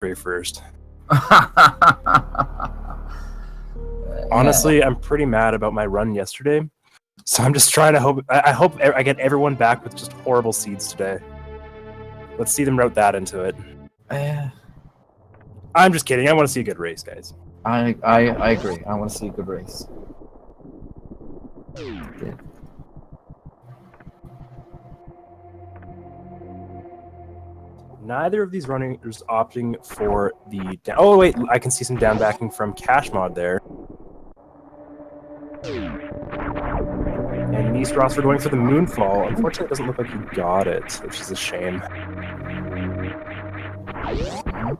Ray first. Honestly, I'm pretty mad about my run yesterday, so I'm just trying to hope. I hope I get everyone back with just horrible seeds today. Let's see them route that into it. I'm just kidding. I want to see a good race, guys. I agree. I want to see a good race. Yeah. Neither of these runners opting for the down. Oh wait, I can see some down backing from kashmod there. And NeisRosver going for the moonfall. Unfortunately, it doesn't look like he got it, which is a shame.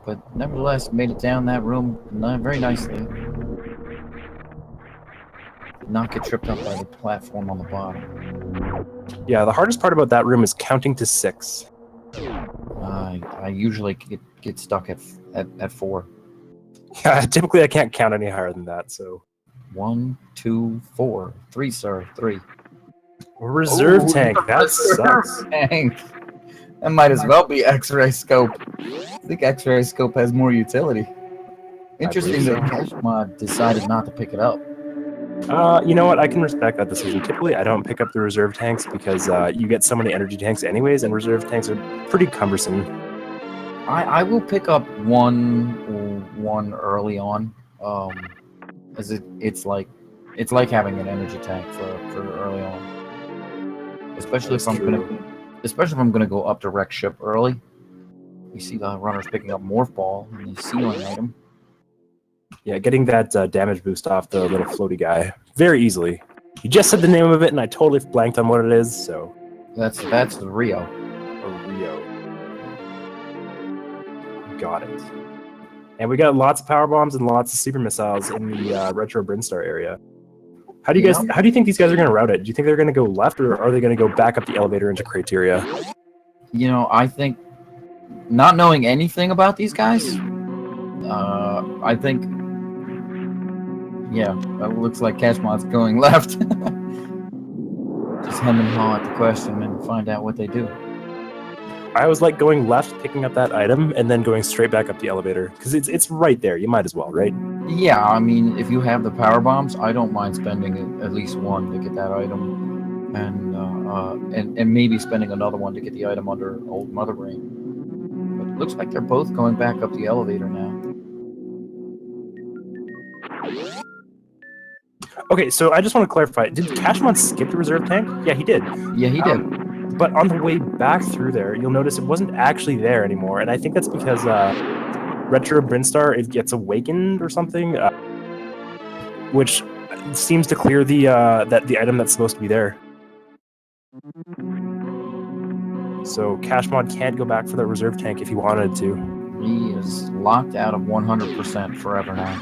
But nevertheless, made it down that room very nicely. Did not get tripped up by the platform on the bottom. Yeah, the hardest part about that room is counting to 6. I usually get stuck at 4. Yeah, typically I can't count any higher than that, so... 1, 2, 4. 3, sir. 3. Reserve tank, that sucks. Tank. That might as well be X-ray scope. I think X-ray scope has more utility. Interesting that kashmod decided not to pick it up. You know what? I can respect that decision. Typically, I don't pick up the reserve tanks because you get so many energy tanks anyways, and reserve tanks are pretty cumbersome. I will pick up one early on, as it's like having an energy tank for early on, especially if I'm gonna go up to wreck ship early. You see the runners picking up morph ball and the ceiling item. Yeah, getting that damage boost off the little floaty guy very easily. You just said the name of it, and I totally blanked on what it is. So that's the Rio. Or Rio. Got it. And we got lots of power bombs and lots of super missiles in the retro Brinstar area. How do you think these guys are going to route it? Do you think they're going to go left, or are they going to go back up the elevator into Crateria? You know, I think, not knowing anything about these guys, I think, yeah, it looks like kashmod's going left. Just hem and haw at the question and find out what they do. I always like going left, picking up that item, and then going straight back up the elevator, because it's right there. You might as well, right? Yeah, I mean, if you have the power bombs, I don't mind spending at least one to get that item, and maybe spending another one to get the item under Old Mother Brain. But it looks like they're both going back up the elevator now. Okay, so I just want to clarify. Did kashmod skip the reserve tank? Yeah, he did. Yeah, he did. But on the way back through there, you'll notice it wasn't actually there anymore, and I think that's because Retro Brinstar, it gets awakened or something, which seems to clear the item that's supposed to be there. So kashmod can't go back for that reserve tank if he wanted to. He is locked out of 100% forever now.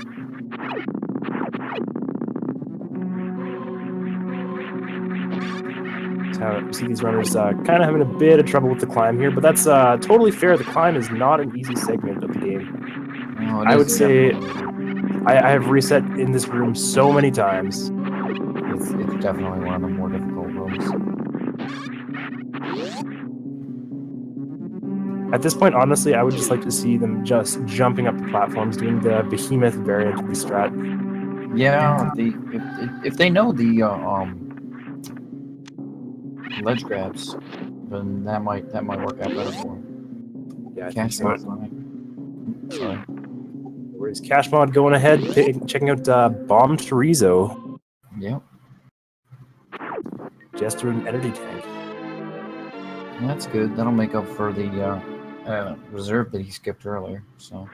You see these runners kind of having a bit of trouble with the climb here, but that's totally fair. The climb is not an easy segment of the game. No, I would say I have reset in this room so many times. It's definitely one of the more difficult rooms. At this point, honestly, I would just like to see them just jumping up the platforms, doing the behemoth variant of the strat. Yeah, if they know the ledge grabs, then that might work out better for him. Yeah, kashmod. Sorry. Where's kashmod going ahead, checking out Bomb Chorizo. Yep. Just through an energy tank. That's good. That'll make up for the reserve that he skipped earlier. So.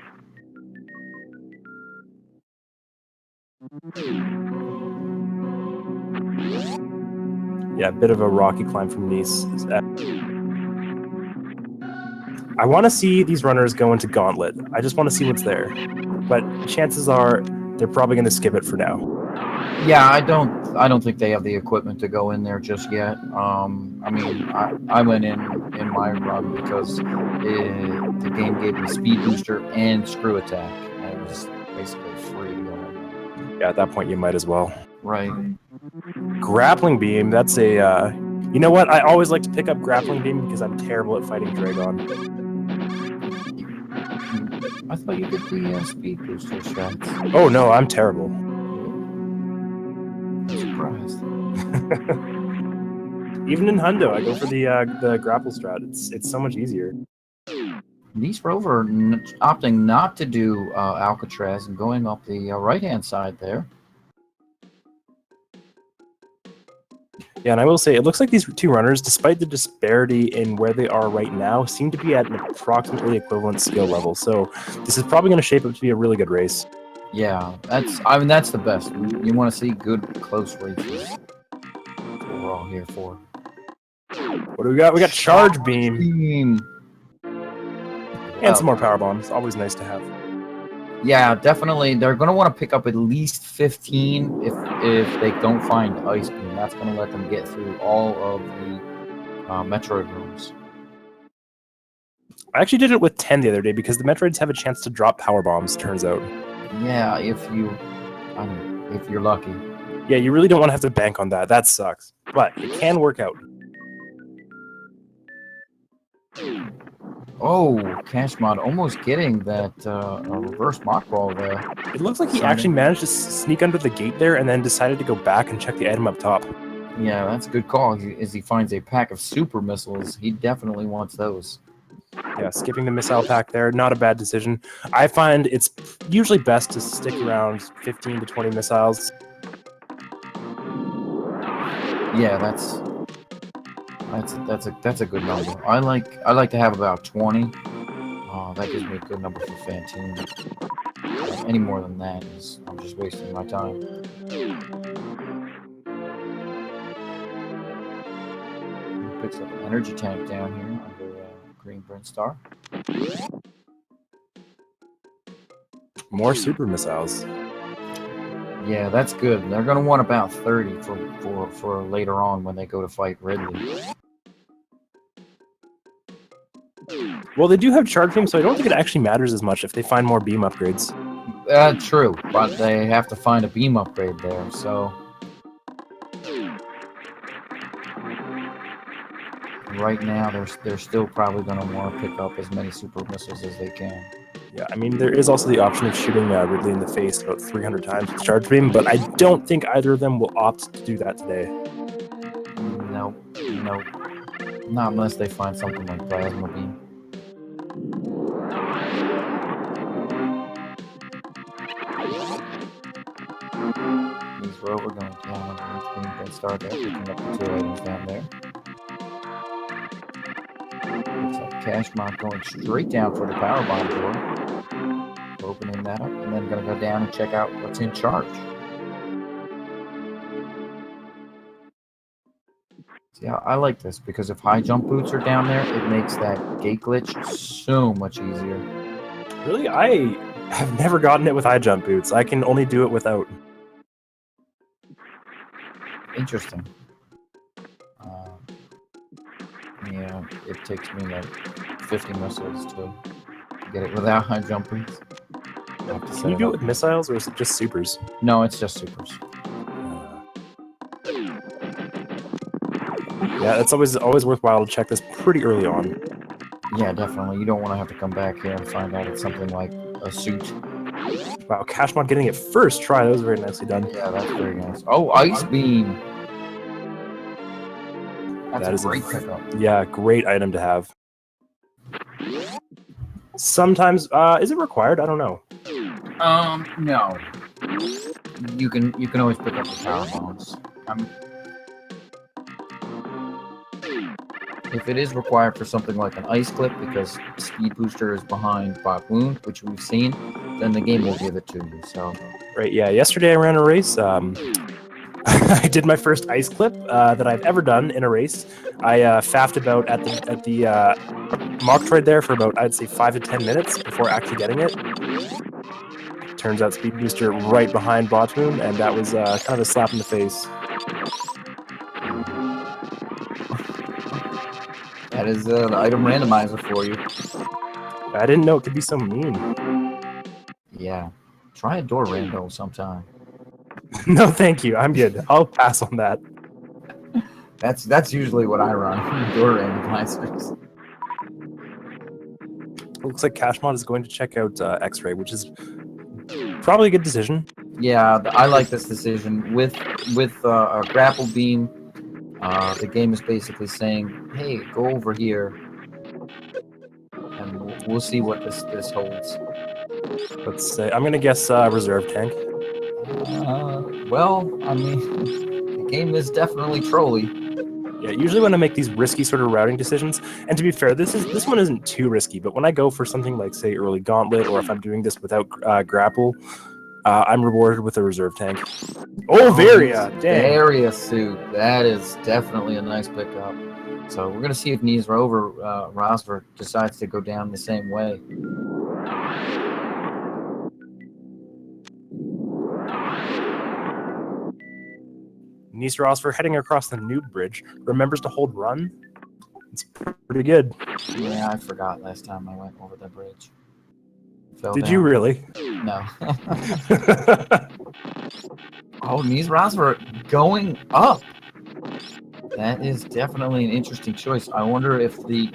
Yeah, a bit of a rocky climb from Neis. I want to see these runners go into Gauntlet. I just want to see what's there. But chances are they're probably going to skip it for now. Yeah, I don't think they have the equipment to go in there just yet. I mean, I went in my run because the game gave me speed booster and screw attack. And it was basically free to go in. Yeah, at that point you might as well. Right. Grappling beam, that's a you know what? I always like to pick up grappling beam because I'm terrible at fighting Dragon. I thought you did the speed booster strats. Oh no, I'm terrible. I'm surprised. Even in Hundo, I go for the grapple strat. It's so much easier. NeisRosver opting not to do Alcatraz and going up the right-hand side there. Yeah, and I will say, it looks like these two runners, despite the disparity in where they are right now, seem to be at an approximately equivalent skill level. So this is probably going to shape up to be a really good race. Yeah, that's the best. You want to see good close races. That's what we're all here for. What do we got? We got Charge Beam. And some more power bombs. Always nice to have. Yeah, definitely. They're going to want to pick up at least 15 if they don't find Ice Beam. That's going to let them get through all of the Metroid rooms. I actually did it with 10 the other day because the Metroids have a chance to drop power bombs, turns out. Yeah, if you're lucky. Yeah, you really don't want to have to bank on that. That sucks. But it can work out. Oh, kashmod almost getting that reverse mock ball there. It looks like he actually managed to sneak under the gate there and then decided to go back and check the item up top. Yeah, that's a good call. As he finds a pack of super missiles, he definitely wants those. Yeah, skipping the missile pack there, not a bad decision. I find it's usually best to stick around 15 to 20 missiles. Yeah, that's a good number. I like to have about 20. That gives me a good number for Fantoon. Any more than that is I'm just wasting my time. He picks up an energy tank down here under Green Brinstar. More super missiles. Yeah, that's good. They're going to want about 30 for later on when they go to fight Ridley. Well, they do have charge beam, so I don't think it actually matters as much if they find more beam upgrades. True, but they have to find a beam upgrade there, so... Right now, they're still probably going to want to pick up as many super missiles as they can. Yeah, I mean, there is also the option of shooting Ridley in the face about 300 times with charge beam, but I don't think either of them will opt to do that today. Nope. Not unless they find something like plasma beam. NeisRosver going down underneath Green Brinstar there, picking up the 2 items down there. Looks like kashmod going straight down for the power bomb door. Opening that up, and then going to go down and check out what's in charge. See, I like this because if high jump boots are down there, it makes that gate glitch so much easier. Really? I have never gotten it with high jump boots. I can only do it without. Interesting. Yeah, it takes me like 50 missiles to get it without high jump boots. Can you do it with missiles, or is it just supers? No, it's just supers. Yeah, it's always worthwhile to check this pretty early on. Yeah, definitely. You don't want to have to come back here and find out it's something like a suit. Wow, kashmod getting it first try. That was very nicely done. Yeah, that's very nice. Oh, Ice Beam! That's a great pickup. Yeah, great item to have. Sometimes, is it required? I don't know. No. You can always pick up the power bombs. If it is required for something like an ice clip, because speed booster is behind Bot Wound, which we've seen, then the game will give it to you. So. Right. Yeah. Yesterday I ran a race. I did my first ice clip that I've ever done in a race. I faffed about at the Mocktroid there for about, I'd say, 5 to 10 minutes before actually getting it. Turns out speed booster right behind Botmoon, and that was kind of a slap in the face. That is the item randomizer for you. I didn't know it could be so mean. Yeah. Try a door rando sometime. No, thank you. I'm good. I'll pass on that. That's usually what I run. Door randomizers. looks like kashmod is going to check out X-ray, which is probably a good decision. Yeah, I like this decision. With a grapple beam, the game is basically saying, "Hey, go over here, and we'll see what this holds." Let's say I'm gonna guess reserve tank. Well, I mean, the game is definitely trolly. Yeah, usually when I make these risky sort of routing decisions, and to be fair, this one isn't too risky. But when I go for something like say early gauntlet, or if I'm doing this without grapple, I'm rewarded with a reserve tank. Oh, Varia! Dang. Varia suit. That is definitely a nice pickup. So we're gonna see if NeisRosver decides to go down the same way. NeisRosver heading across the Noob Bridge remembers to hold run. It's pretty good. Yeah, I forgot last time I went over the bridge. Did you really? No. Oh, NeisRosver going up. That is definitely an interesting choice. I wonder if the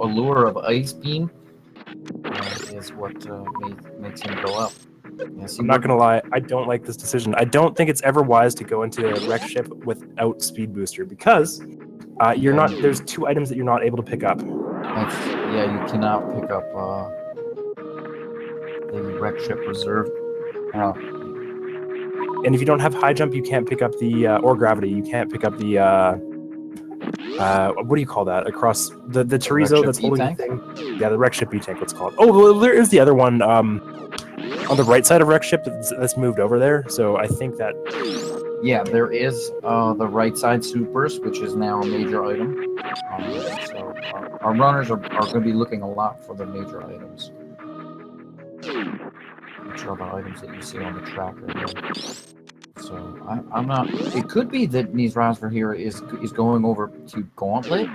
allure of Ice Beam is what makes him go up. Yeah, I'm not gonna lie, I don't like this decision. I don't think it's ever wise to go into a wreck ship without speed booster because you're not. There's 2 items that you're not able to pick up. You cannot pick up the wreck ship reserve. And if you don't have high jump, you can't pick up the or gravity. You can't pick up the what do you call that? Across the Chorizo that's holding the thing. Yeah, the wreck ship E-tank. What's called? Oh, well, there is the other one on the right side of wreck ship that's moved over there. So I think that. Yeah, there is the right side supers, which is now a major item. So our runners are going to be looking a lot for the major items, which are the items that you see on the tracker there. So I'm not. It could be that NeisRosver here is going over to Gauntlet,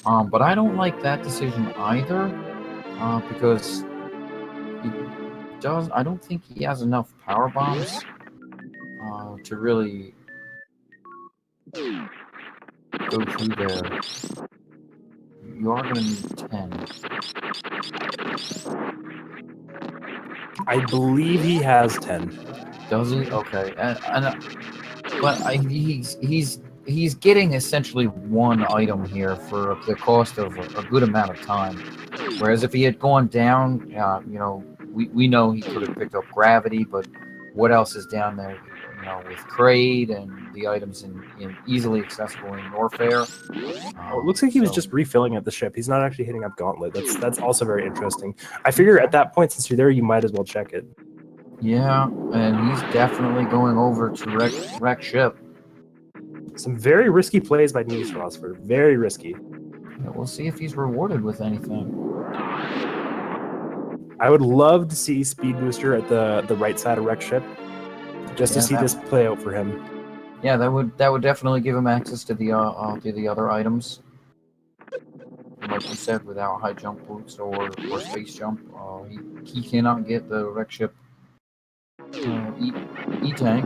but I don't like that decision either, because I don't think he has enough power bombs to really go through there. You are going to need 10. I believe he has 10. Does he? Okay, but he's getting essentially 1 item here for the cost of a good amount of time. Whereas if he had gone down, we know he could have picked up gravity, but what else is down there? With Kraid and the items in easily accessible in Norfair. It looks like he was just refilling at the ship. He's not actually hitting up Gauntlet. That's also very interesting. I figure at that point, since you're there, you might as well check it. Yeah, and he's definitely going over to wreck ship. Some very risky plays by NeisRosver. Very risky. Yeah, we'll see if he's rewarded with anything. I would love to see Speed Booster at the right side of wreck ship, just to see this play out for him. Yeah, that would definitely give him access to the other items. Like you said, without high jump boots or space jump, he cannot get the wreck ship E-tank,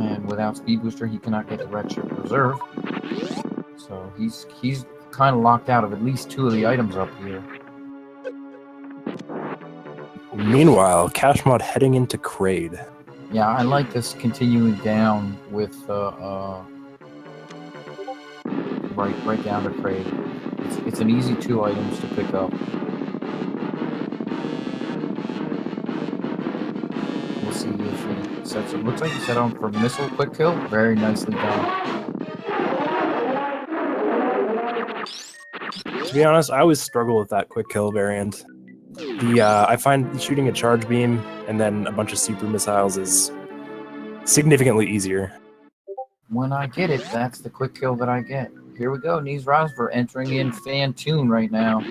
and without speed booster, he cannot get the wreck ship reserve. So he's kind of locked out of at least 2 of the items up here. Meanwhile, kashmod heading into Kraid. Yeah, I like this continuing down with right down to Kraid. It's an easy 2 items to pick up. We'll see if he sets it. Looks like he set on for missile quick kill. Very nicely done. To be honest, I always struggle with that quick kill variant. I find shooting a charge beam and then a bunch of super missiles is significantly easier. When I get it, that's the quick kill that I get. Here we go, NeisRosver entering in Fantoon right now.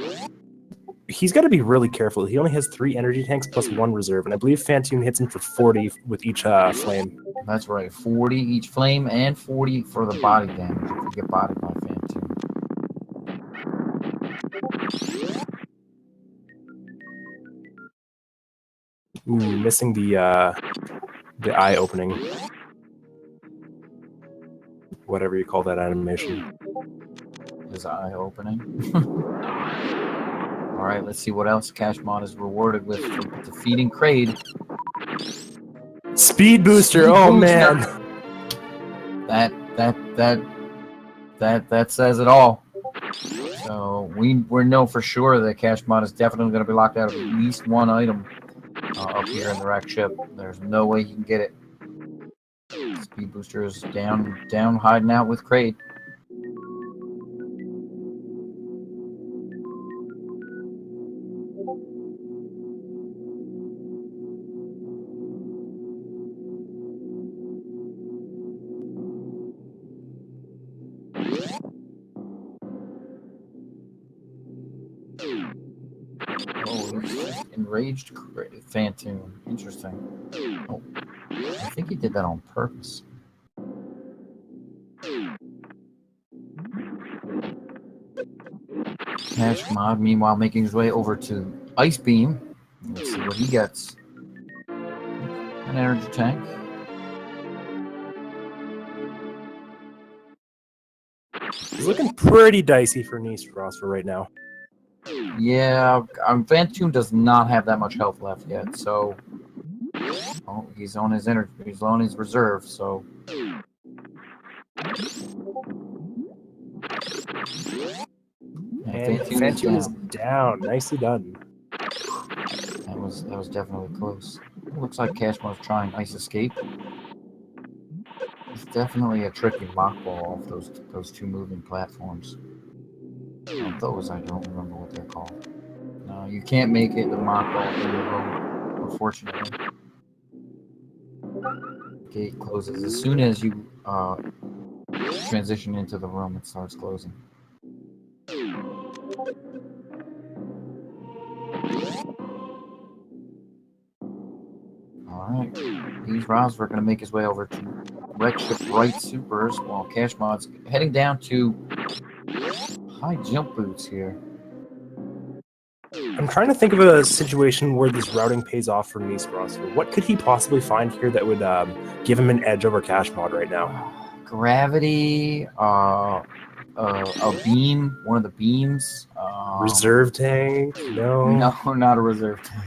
He's got to be really careful. He only has 3 energy tanks plus 1 reserve, and I believe Fantoon hits him for 40 with each flame. That's right, 40 each flame and 40 for the body damage if you get bodied by Fantoon. Ooh, missing the eye opening. Whatever you call that animation. His eye opening. All right, let's see what else kashmod is rewarded with for defeating Kraid. Speed booster. Speed Oh booster. man. That says it all. So we know for sure that kashmod is definitely going to be locked out of at least one item up here in the wreck ship. There's no way he can get it. Speed booster is down hiding out with Kraid. Oh, he's enraged Phantom. Interesting. Oh, I think he did that on purpose. kashmod, meanwhile, making his way over to Ice Beam. Let's see what he gets. An energy tank. He's looking pretty dicey for NeisRosver right now. Yeah, Phantom does not have that much health left yet, so he's on his energy. He's on his reserve, so. And Phantom is down. Nicely done. That was definitely close. It looks like kashmod's trying Ice Escape. It's definitely a tricky mockball off those two moving platforms. Those I don't remember what they're called. No, you can't make it the mockball in the room, unfortunately. Gate closes as soon as you transition into the room. It starts closing. All right, NeisRosver going to make his way over to wreck ship right supers while kashmod's heading down to high jump boots here. I'm trying to think of a situation where this routing pays off for NeisRosver. What could he possibly find here that would give him an edge over kashmod right now? Gravity, a beam, one of the beams. Reserve tank? No. No, not a reserve tank.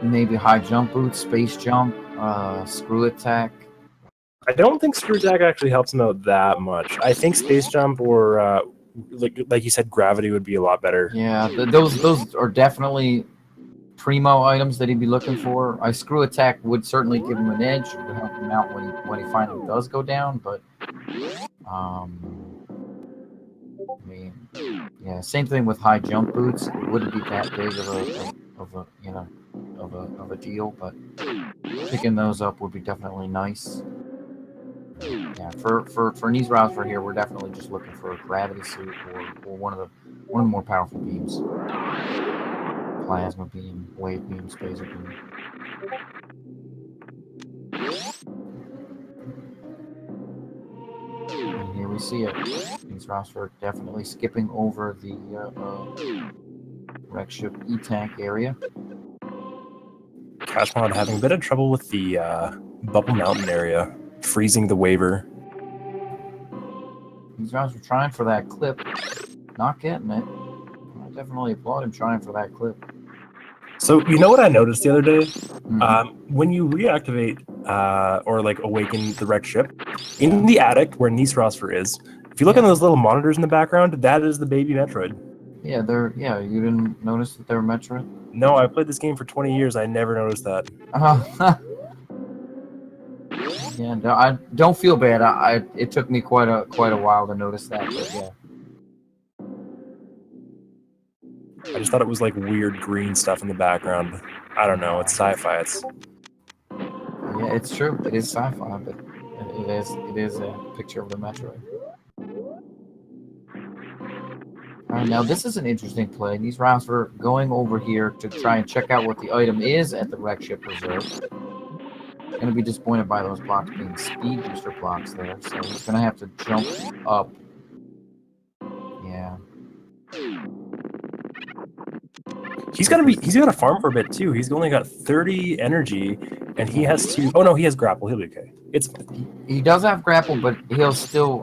Maybe high jump boots, space jump, screw attack. I don't think screw attack actually helps him out that much. I think space jump or like you said, gravity would be a lot better. Yeah, those are definitely primo items that he'd be looking for. Screw attack would certainly give him an edge. It would help him out when he finally does go down. But I mean, yeah, same thing with high jump boots. It wouldn't be that big of a deal, but picking those up would be definitely nice. Yeah, for NeisRosver here, we're definitely just looking for a gravity suit or one of the more powerful beams. Plasma beam, wave beam, spacer beam. And here we see it. NeisRosver definitely skipping over the wreck ship E-tank area. kashmod having a bit of trouble with the Bubble Mountain area, freezing the waiver. NeisRosver trying for that clip, not getting it. I definitely applaud him trying for that clip. So you know what I noticed the other day? Mm-hmm. When you reactivate or like awaken the wrecked ship, in the attic where NeisRosver is, if you look at those little monitors in the background, that is the baby Metroid. Yeah, you didn't notice that they're Metroid? No, I played this game for 20 years. I never noticed that. Yeah, no, I don't feel bad. It took me quite a while to notice that, but yeah. I just thought it was like weird green stuff in the background. I don't know. It's sci-fi. Yeah, it's true. It is sci-fi, but it is a picture of the Metroid. All right, now this is an interesting play. NeisRosver going over here to try and check out what the item is at the wreck ship reserve. Going to be disappointed by those blocks being speed booster blocks there, so he's going to have to jump up. Yeah. He's gonna farm for a bit too. He's only got 30 energy, and he has to. Oh no, he has grapple. He'll be okay. It's he does have grapple, but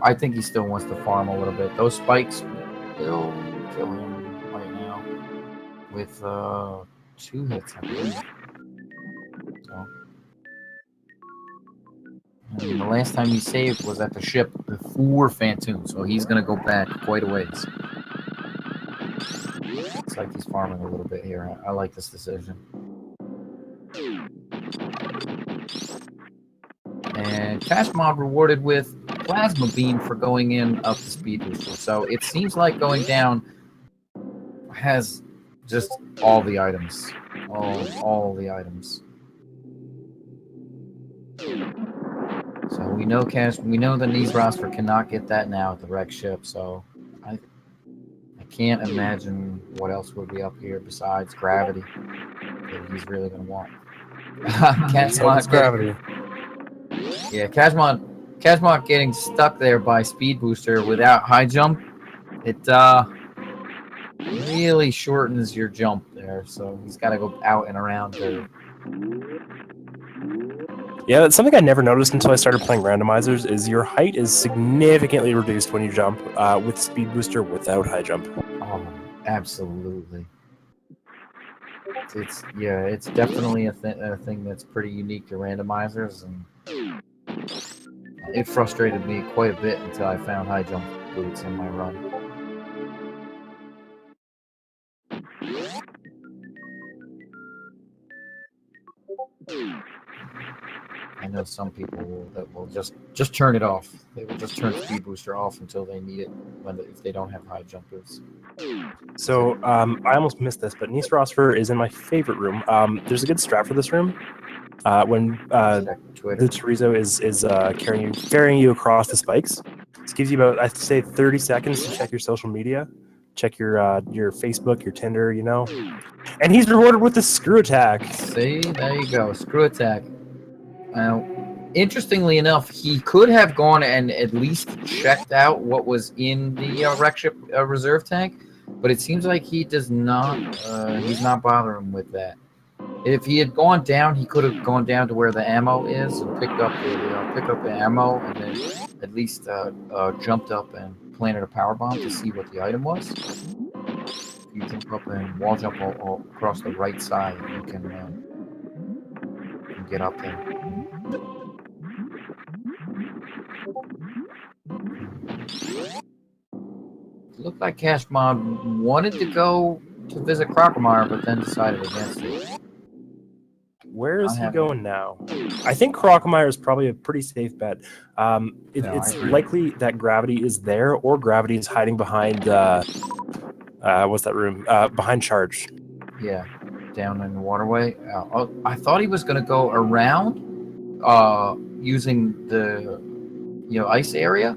I think he still wants to farm a little bit. Those spikes will kill him right now with 2 hits, I believe. So, and the last time he saved was at the ship before Phantom, so he's gonna go back quite a ways. Looks like he's farming a little bit here. I like this decision. And kashmod rewarded with plasma beam for going in up the speed booster. So it seems like going down has just all the items, all the items. So we know that NeisRosver cannot get that now at the wreck ship. So I can't imagine what else would be up here besides gravity that he's really gonna want. It's gravity. Yeah, kashmod getting stuck there by speed booster without high jump. It really shortens your jump there, so he's got to go out and around there. Yeah, that's something I never noticed until I started playing randomizers, is your height is significantly reduced when you jump with speed booster without high jump. Oh, absolutely. It's definitely a thing that's pretty unique to randomizers, and it frustrated me quite a bit until I found high jump boots in my run. I know some people that will just turn it off. They will just turn speed booster off until they need it if they don't have high jump boots. So I almost missed this, but NeisRosver is in my favorite room. There's a good strat for this room. When the Chorizo is carrying you across the spikes, this gives you about, I'd say, 30 seconds to check your social media, check your Facebook, your Tinder, you know. And he's rewarded with the screw attack. See, there you go, screw attack. Interestingly enough, he could have gone and at least checked out what was in the wreck ship reserve tank, but it seems like he does not. He's not bothering with that. If he had gone down, he could have gone down to where the ammo is and picked up the ammo, and then at least jumped up and planted a power bomb to see what the item was. If you jump up and wall jump all across the right side, you can get up there. It looked like kashmod wanted to go to visit Crocomire, but then decided against it. Where is he going now? I think Crocomire is probably a pretty safe bet. It's likely that gravity is there, or gravity is hiding behind what's that room? Behind charge. Yeah, down in the waterway. I thought he was going to go around using the ice area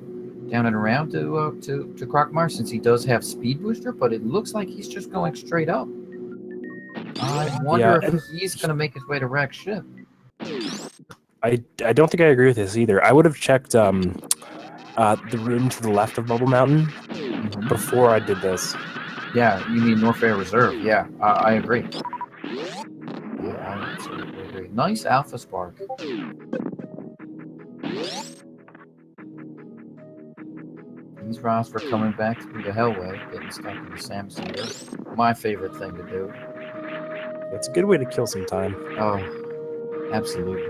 down and around to Crocomire, since he does have speed booster, but it looks like he's just going straight up. I wonder if he's going to make his way to wreck ship. I don't think I agree with this either. I would have checked the room to the left of Bubble Mountain before I did this. Yeah, you mean Norfair Reserve. Yeah, I agree. Yeah, I absolutely agree. Nice Alpha Spark. NeisRosver coming back through the Hellway, getting stuck in the Sam Seeder. My favorite thing to do. It's a good way to kill some time. Oh, absolutely.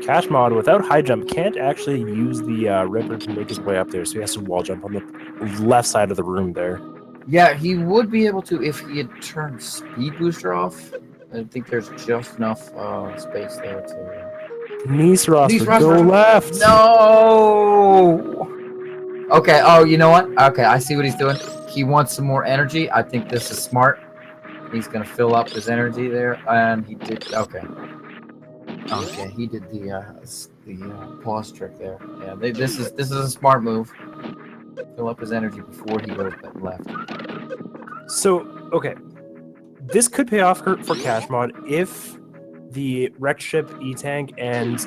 kashmod, without high jump, can't actually use the river to make his way up there, so he has to wall jump on the left side of the room there. Yeah, he would be able to if he had turned speed booster off. I think there's just enough space there to... NeisRosver, go left! No! Okay, oh, you know what? Okay, I see what he's doing. He wants some more energy. I think this is smart. He's going to fill up his energy there, and he did... Okay. Okay, he did the pause trick there. Yeah, this is a smart move. Fill up his energy before he goes left. So, okay. This could pay off for kashmod if the wrecked ship E-Tank and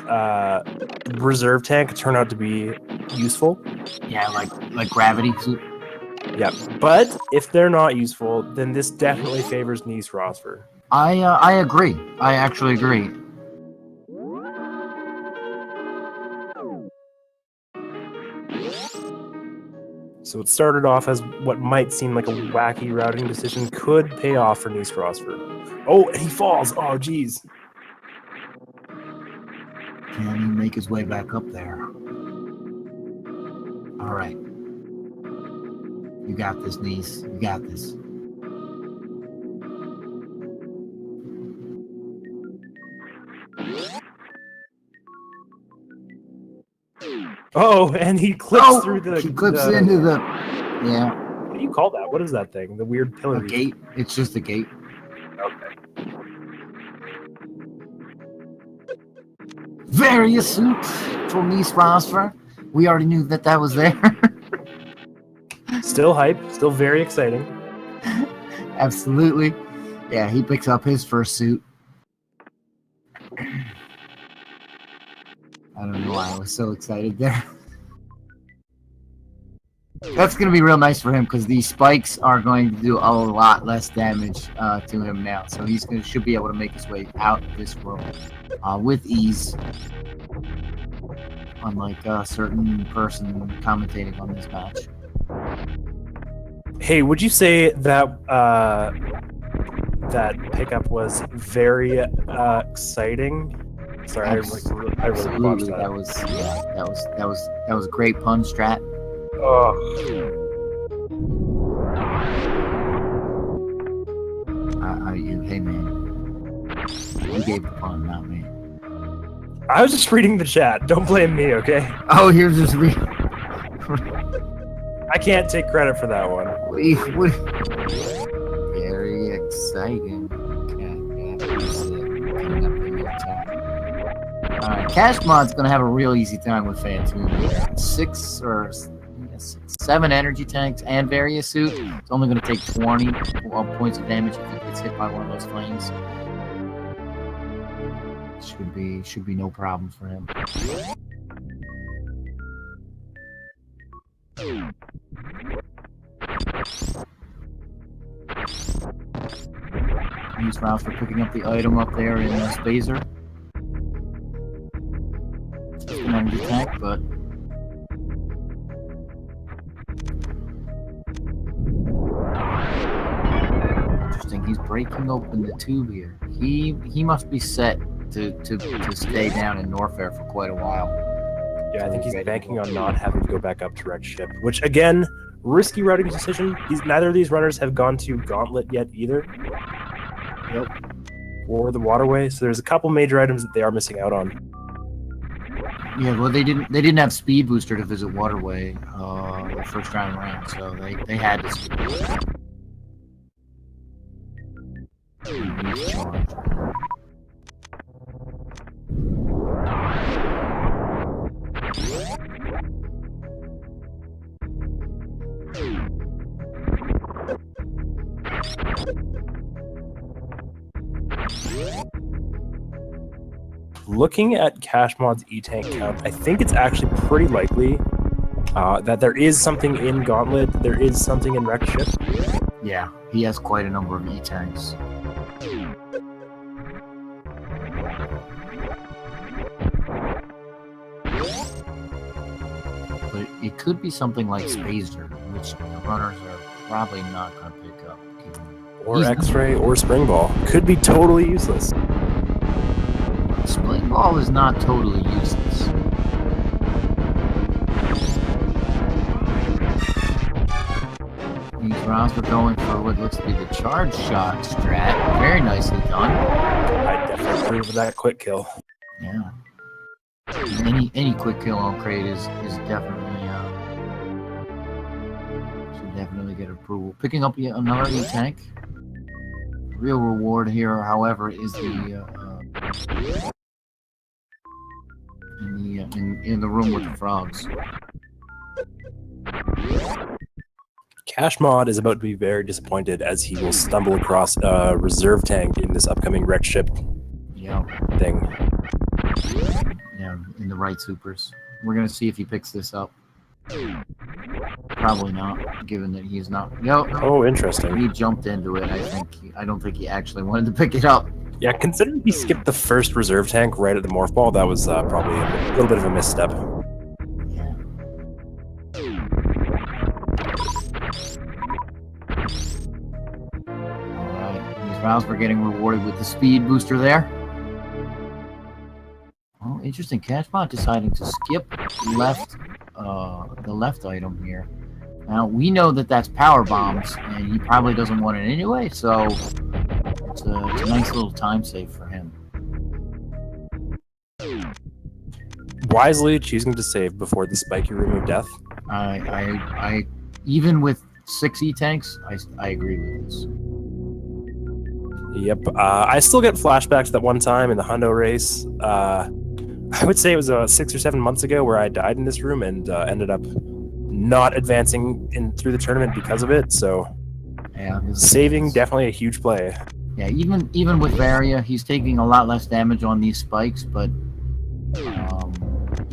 reserve tank turn out to be useful. Yeah, like gravity. Yeah, but if they're not useful, then this definitely favors NeisRosver. I agree. I actually agree. So it started off as what might seem like a wacky routing decision could pay off for NeisRosver. Oh, and he falls. Oh, geez. Can he make his way back up there? All right. You got this, Neis. You got this. Oh, and he clips through the... He clips into the... Yeah. What do you call that? What is that thing? The weird pillar? A gate. It's just a gate. Okay. Various suit for NeisRosver. We already knew that was there. Still hype. Still very exciting. Absolutely. Yeah, he picks up his first suit. I don't know why I was so excited there. That's going to be real nice for him because these spikes are going to do a lot less damage to him now. So should be able to make his way out of this room with ease. Unlike a certain person commentating on this match. Hey, would you say that that pickup was very exciting? Sorry, I really watched that. That was a great pun strat. Oh. Hey man, you gave the pun, not me. I was just reading the chat. Don't blame me, okay? Oh, here's this. I can't take credit for that one. Very exciting. Alright, kashmod's gonna have a real easy time with Phantom. 7 energy tanks and various suit. It's only gonna take 20 points of damage if he gets hit by one of those flames. Should be no problem for him. NeisRosver picking up the item up there in Spazer. Just an energy tank, but interesting. He's breaking open the tube here. He must be set to stay down in Norfair for quite a while. Yeah, I think he's banking on not having to go back up to Wrecked Ship, which again, risky routing decision. Neither of these runners have gone to Gauntlet yet either. Yep. Or the Waterway, so there's a couple major items that they are missing out on. Yeah, well, they didn't have Speed Booster to visit Waterway the first time around, so they had to Speed Booster. Looking at kashmod's E-Tank count, I think it's actually pretty likely that there is something in Gauntlet, there is something in Wrecked Ship. Yeah, he has quite a number of E-Tanks. But it could be something like Spazer, which the runners are probably not going to pick up. Or X-Ray or Spring Ball. Could be totally useless. Spring Ball is not totally useless. NeisRosver going for what looks to be the charge shot strat. Very nicely done. I definitely agree with that quick kill. Yeah. Any quick kill on Crate is definitely should definitely get approval. Picking up yet another E-Tank. Real reward here, however, is the in the room with the frogs. kashmod is about to be very disappointed as he will stumble across a reserve tank in this upcoming Wrecked Ship thing. Yeah, in the right supers. We're gonna see if he picks this up. Probably not, given that he's not. Oh, interesting. He jumped into it. I don't think he actually wanted to pick it up. Yeah, considering he skipped the first reserve tank right at the morph ball, that was probably a little bit of a misstep. Yeah. NeisRosver getting rewarded with the speed booster there. Oh, interesting. kashmod deciding to skip left, the left item here. Now, we know that that's power bombs, and he probably doesn't want it anyway, so it's a nice little time save for him. Wisely choosing to save before the spiky room of death. I even with 6 E-tanks, I agree with this. Yep. I still get flashbacks to that one time in the Hundo race. I would say it was 6 or 7 months ago where I died in this room and ended up not advancing through the tournament because of it. So yeah, saving definitely a huge play. Yeah, even with Varia, he's taking a lot less damage on these spikes, but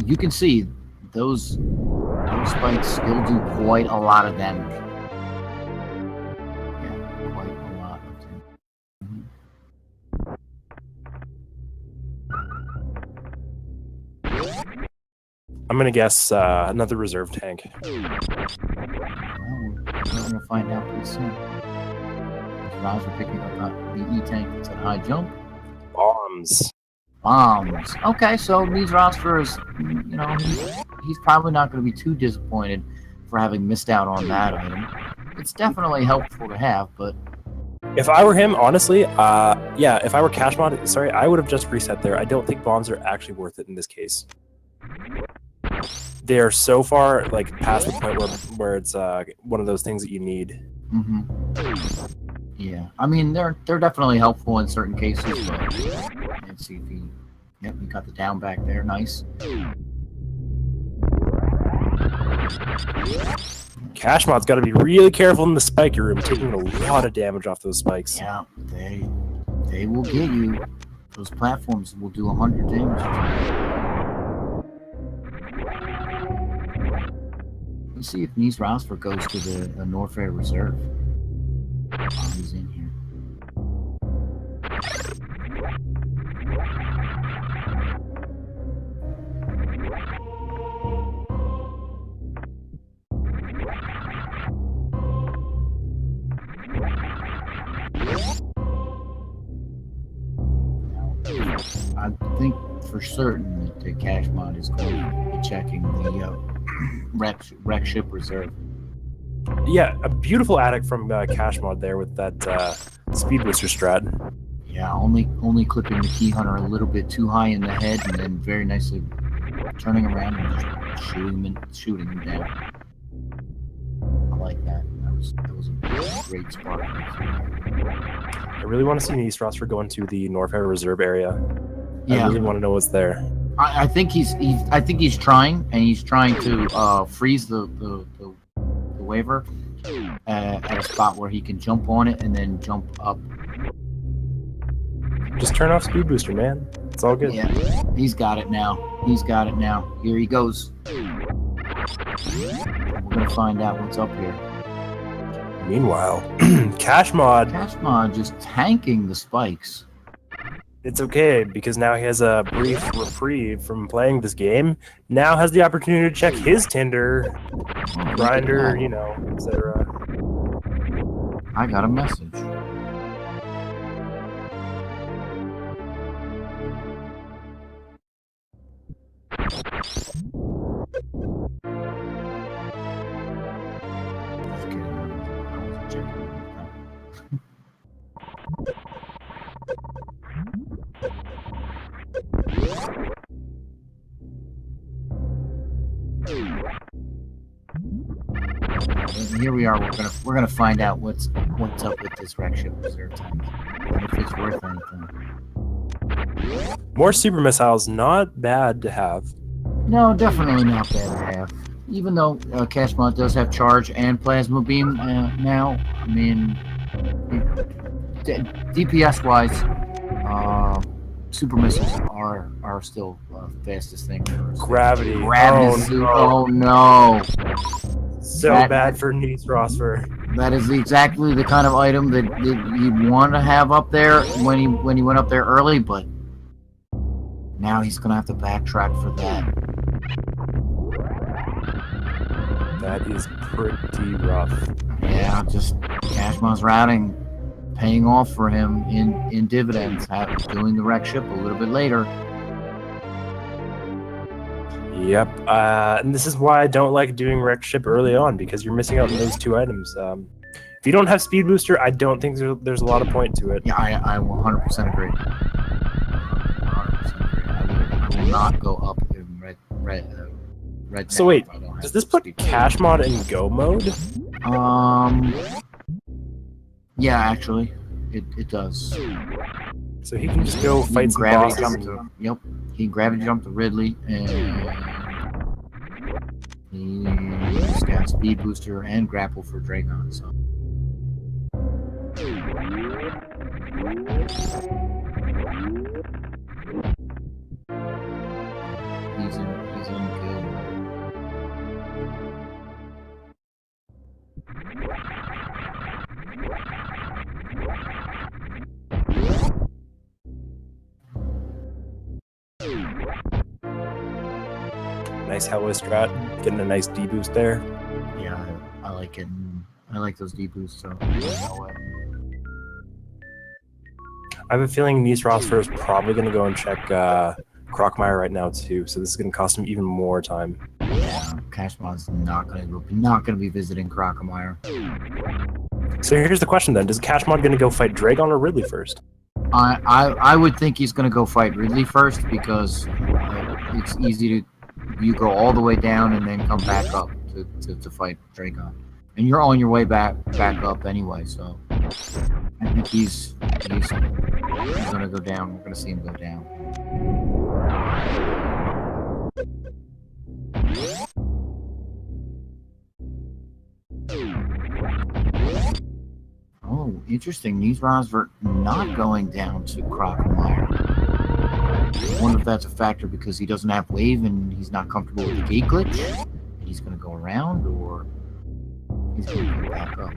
you can see those spikes still do quite a lot of damage. Yeah, quite a lot of damage. I'm gonna guess another reserve tank. Well, we're gonna find out pretty soon. NeisRosver picking up the E-tank that's at high jump. Bombs. Okay, so NeisRosver is, you know, he's probably not going to be too disappointed for having missed out on that item. It's definitely helpful to have, but if I were him, honestly, yeah, if I were kashmod, sorry, I would have just reset there. I don't think bombs are actually worth it in this case. They are so far like past the point where it's one of those things that you need. Yeah, I mean they're definitely helpful in certain cases. But let's see if he, yep, we got the down back there, nice. Kashmod's got to be really careful in the spiky room, taking a lot of damage off those spikes. Yeah, they will get you. Those platforms will do 100 damage. Let's see if NeisRosver goes to the NeisRosver Reserve. He's in here. I think for certain that the kashmod is going to be checking the wreck ship reserve. Yeah, a beautiful attic from kashmod there with that speed booster strat. Yeah, only clipping the key hunter a little bit too high in the head, and then very nicely turning around and just shooting him down. I like that. That was a great spark. I really want to see NeisRosver go into the NeisRosver Reserve area. Yeah. I really want to know what's there. I think he's trying, and he's trying to freeze the waiver at a spot where he can jump on it and then jump up. Just turn off speed booster, man. It's all good. Yeah, he's got it now. He's got it now. Here he goes. We're gonna find out what's up here. Meanwhile, kashmod just tanking the spikes. It's okay, because now he has a brief reprieve from playing this game. Now has the opportunity to check his Tinder, grinder, you know, etc. I got a message. Just kidding. I wasn't checking. And here we are. We're gonna find out what's up with this wreck ship reserve tank, and if it's worth anything. More super missiles, not bad to have. No, definitely not bad to have. Even though kashmod does have charge and plasma beam now, I mean, DPS wise, super missiles are still fastest thing. Gravity. Oh no. So bad for NeisRosver. That is exactly the kind of item that you'd want to have up there when he went up there early, but now he's gonna have to backtrack for that. That is pretty rough. Yeah, just kashmod's routing paying off for him in dividends, doing the wreck ship a little bit later. Yep. And this is why I don't like doing wreck ship early on, because you're missing out on those 2 items. If you don't have speed booster, I don't think there's a lot of point to it. Yeah, I 100% agree. 100% agree. I will not go up in red. So wait, does this put kashmod in go mode? Yeah, actually, it does. So he can just go fight some gravity bosses. Yep, he can gravity jump to Ridley, and he's got speed booster and grapple for Dragon. So. He's in kill. Nice Hellway strat, getting a nice D boost there. Yeah, I like it. I like those D boosts. So. I have a feeling NeisRosver is probably going to go and check Crockmeyer right now too, so this is going to cost him even more time. Yeah, kashmod's not going to be visiting Crockmeyer. So here's the question then: Is kashmod going to go fight Dragon or Ridley first? I would think he's going to go fight Ridley first, because it's easy to go all the way down and then come back up to fight Dragon, and you're on your way back up anyway. So I think he's going to go down. We're going to see him go down. Oh, interesting. NeisRosver not going down to Crockmeyer. I wonder if that's a factor because he doesn't have wave and he's not comfortable with the gate glitch. And he's going to go around, or he's going to go back up.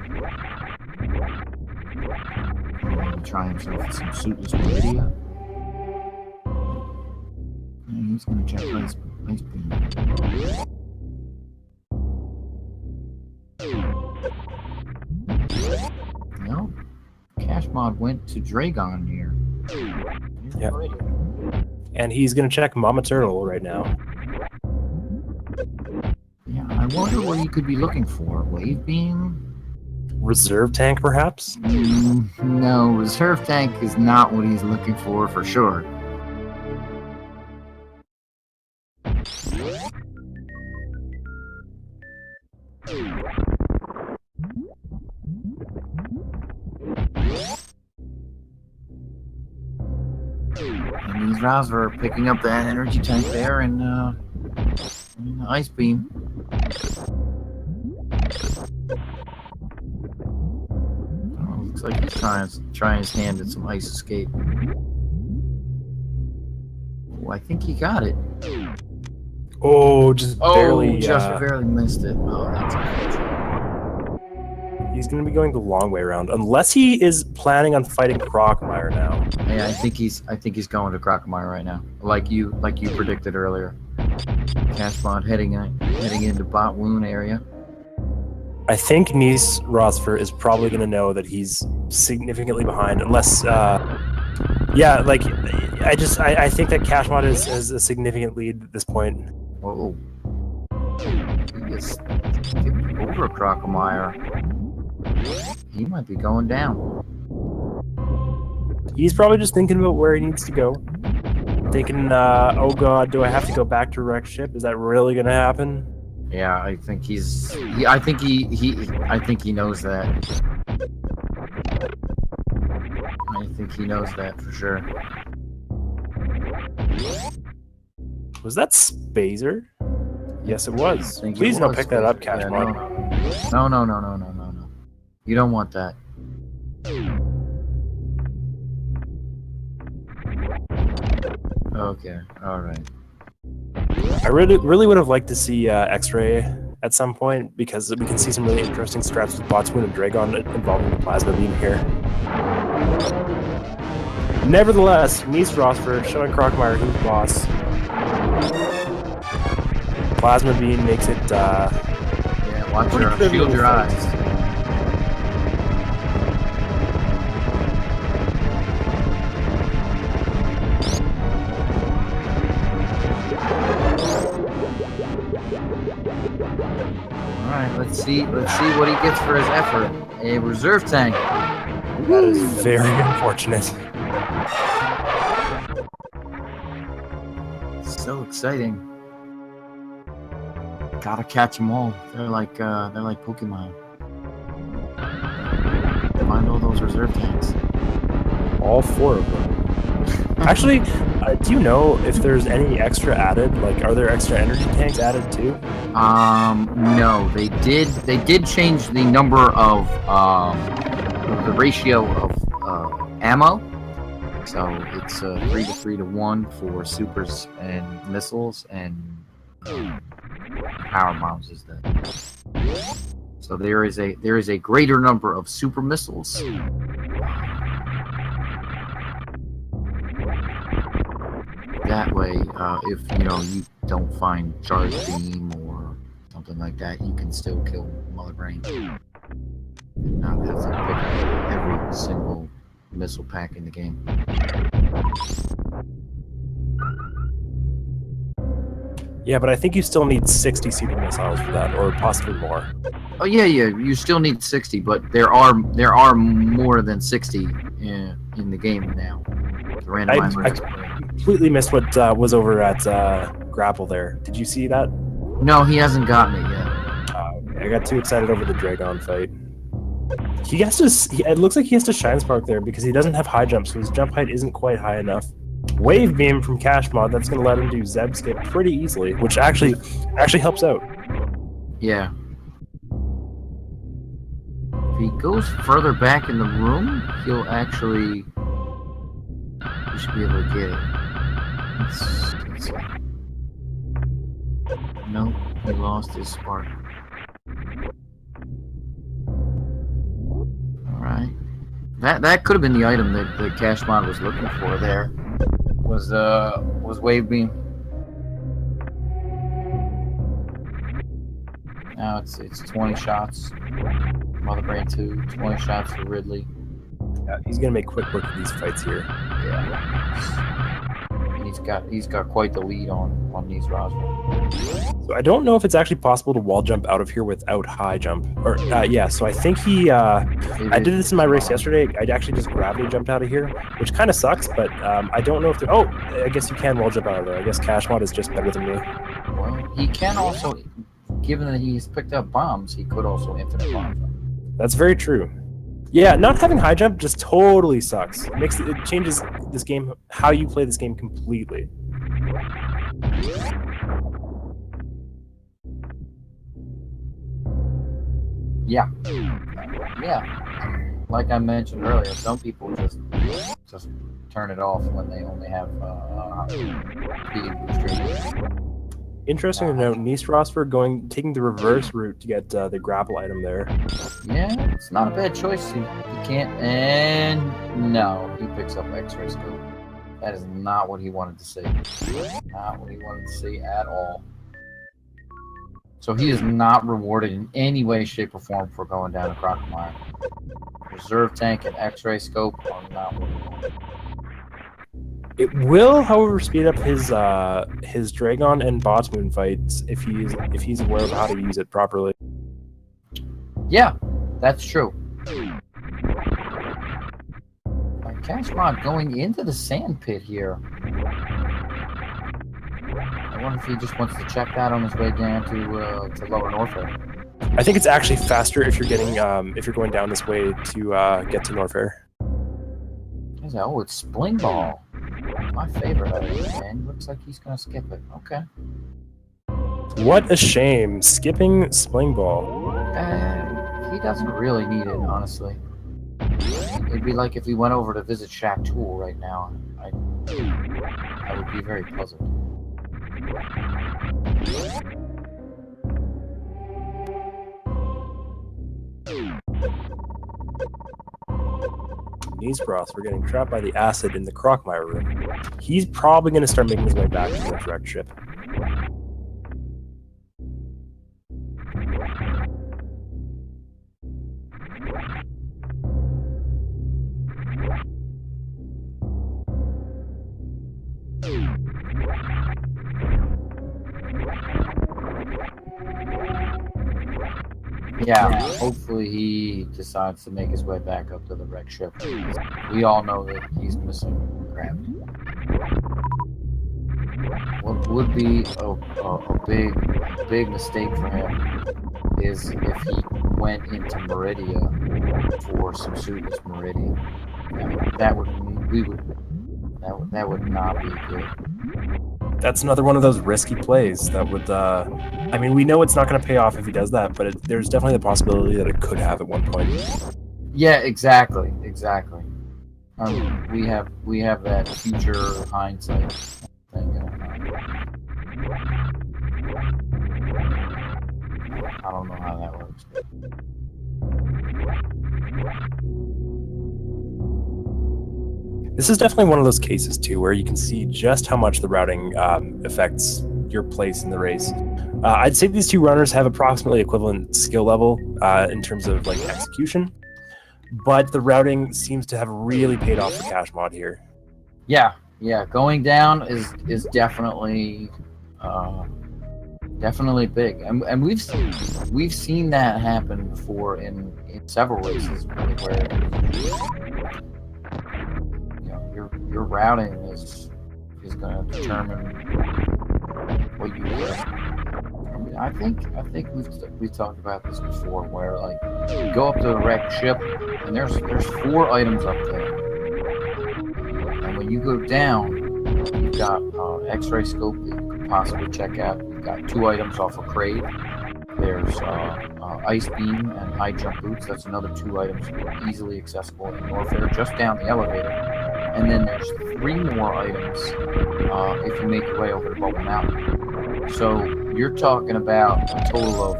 Maybe try himself with some suitless Meridia. And he's going to check ice beam. No, kashmod went to Dragon here. Yeah. And he's going to check Mama Turtle right now. Yeah, I wonder what he could be looking for. Wave beam? Reserve tank, perhaps? No, reserve tank is not what he's looking for sure. And NeisRosver picking up that energy tank there and ice beam. Oh, looks like he's trying his hand at some ice escape. Oh, I think he got it. Oh, just barely missed it. Oh, that's unfortunate. He's going to be going the long way around, unless he is planning on fighting Crockmeyer now. Yeah, I think he's going to Crockmeyer right now, like you predicted earlier. Kashmod heading into bot wound area. I think NeisRosver is probably going to know that he's significantly behind, unless, yeah, like I think that kashmod is a significant lead at this point. Oh, he is over Crockmeyer. He might be going down. He's probably just thinking about where he needs to go. Thinking, oh god, do I have to go back to wreck ship? Is that really gonna happen? Yeah, I think he knows that. I think he knows that for sure. Was that Spazer? Yes, it was. Please Please don't pick that up, yeah, kashmod. No. You don't want that. Okay, alright. I really would have liked to see X-Ray at some point, because we can see some really interesting strats with Botswoon and Dragon involving the Plasma Beam here. Nevertheless, NeisRosver showing Crockmeyer who's boss. Plasma Beam makes it, yeah, shield your eyes. see what he gets for his effort. A reserve tank. That is very unfortunate. So exciting. Gotta catch them all. They're like Pokemon. Find all those reserve tanks. All 4 of them. Actually, do you know if there's any extra added? Like, are there extra energy tanks added too? No, they did change the number of the ratio of ammo. So it's 3 to 3 to 1 for supers and missiles, and power bombs is that. So there is a greater number of super missiles. That way, if you don't find charge beam or something like that, you can still kill Mother Brain. Not have to pick up every single missile pack in the game. Yeah, but I think you still need 60 super missiles for that, or possibly more. Oh yeah, you still need 60, but there are more than 60 in the game now. The randomizer. I completely missed what was over at Grapple there. Did you see that? No, he hasn't gotten it yet. I got too excited over the Dragon fight. He has to. It looks like he has to Shine Spark there because he doesn't have high jump, so his jump height isn't quite high enough. Wave Beam from kashmod, that's going to let him do Zeb Skip pretty easily, which actually helps out. Yeah. If he goes further back in the room, he should be able to get it. Let's see. Nope, he lost his spark. Alright. That could have been the item that kashmod was looking for there. Was Wave Beam. Now it's 20 shots. Mother Brain 2, 20 shots for Ridley. Yeah, he's gonna make quick work of these fights here. Yeah. And he's got quite the lead on NeisRosver. So I don't know if it's actually possible to wall jump out of here without high jump. Or yeah, so I think I did this in my race yesterday. I actually just gravity jumped out of here, which kind of sucks, but I don't know if oh, I guess you can wall jump out of there. I guess kashmod is just better than me. Well, he can also, given that he's picked up bombs, he could also infinite bomb jump. That's very true. Yeah, not having high jump just totally sucks. It changes this game, how you play this game completely. Yeah. Like I mentioned earlier, some people just turn it off when they only have speed boosters. Interesting to note, NeisRosver taking the reverse route to get the grapple item there. Yeah, it's not a bad choice. He can't, and no, he picks up X-ray scope. That is not what he wanted to see. Not what he wanted to see at all. So he is not rewarded in any way, shape, or form for going down a crocodile. Reserve tank and X-ray scope are not what he wanted. It will, however, speed up his Dragon and Botsmoon fights if he's aware of how to use it properly. Yeah, that's true. kashmod going into the sand pit here. I wonder if he just wants to check that on his way down to Lower Norfair. I think it's actually faster if you're going down this way to get to Norfair. Oh, it's Spling Ball. My favorite item, and looks like he's gonna skip it. Okay. What a shame, skipping Spling Ball. He doesn't really need it, honestly. It'd be like if we went over to visit Shaq Tool right now. I would be very puzzled. NeisRosver getting trapped by the acid in the Crocmire room. He's probably going to start making his way back to the direct ship. Yeah, hopefully he decides to make his way back up to the wreck ship. We all know that he's missing gravity. What would be a big mistake for him is if he went into Meridia for some Suitless Meridia. That would not be good. That's another one of those risky plays that would. I mean, we know it's not going to pay off if he does that, but there's definitely the possibility that it could have at one point. Yeah, exactly. We have that future hindsight thing going on. I don't know how that works. This is definitely one of those cases too, where you can see just how much the routing affects your place in the race. I'd say these two runners have approximately equivalent skill level in terms of like execution, but the routing seems to have really paid off for kashmod here. Yeah, going down is definitely definitely big, and we've seen that happen before in several races where your routing is going to determine what you do. I mean, I think we've talked about this before, where like you go up to the wrecked ship and there's 4 items up there, and when you go down, you've got X-ray scope that you could possibly check out. You've got 2 items off of crate. There's ice beam and high jump boots. That's another 2 items easily accessible in Norfair, just down the elevator. And then there's 3 more items if you make your way over to Bubble Mountain. So you're talking about a total of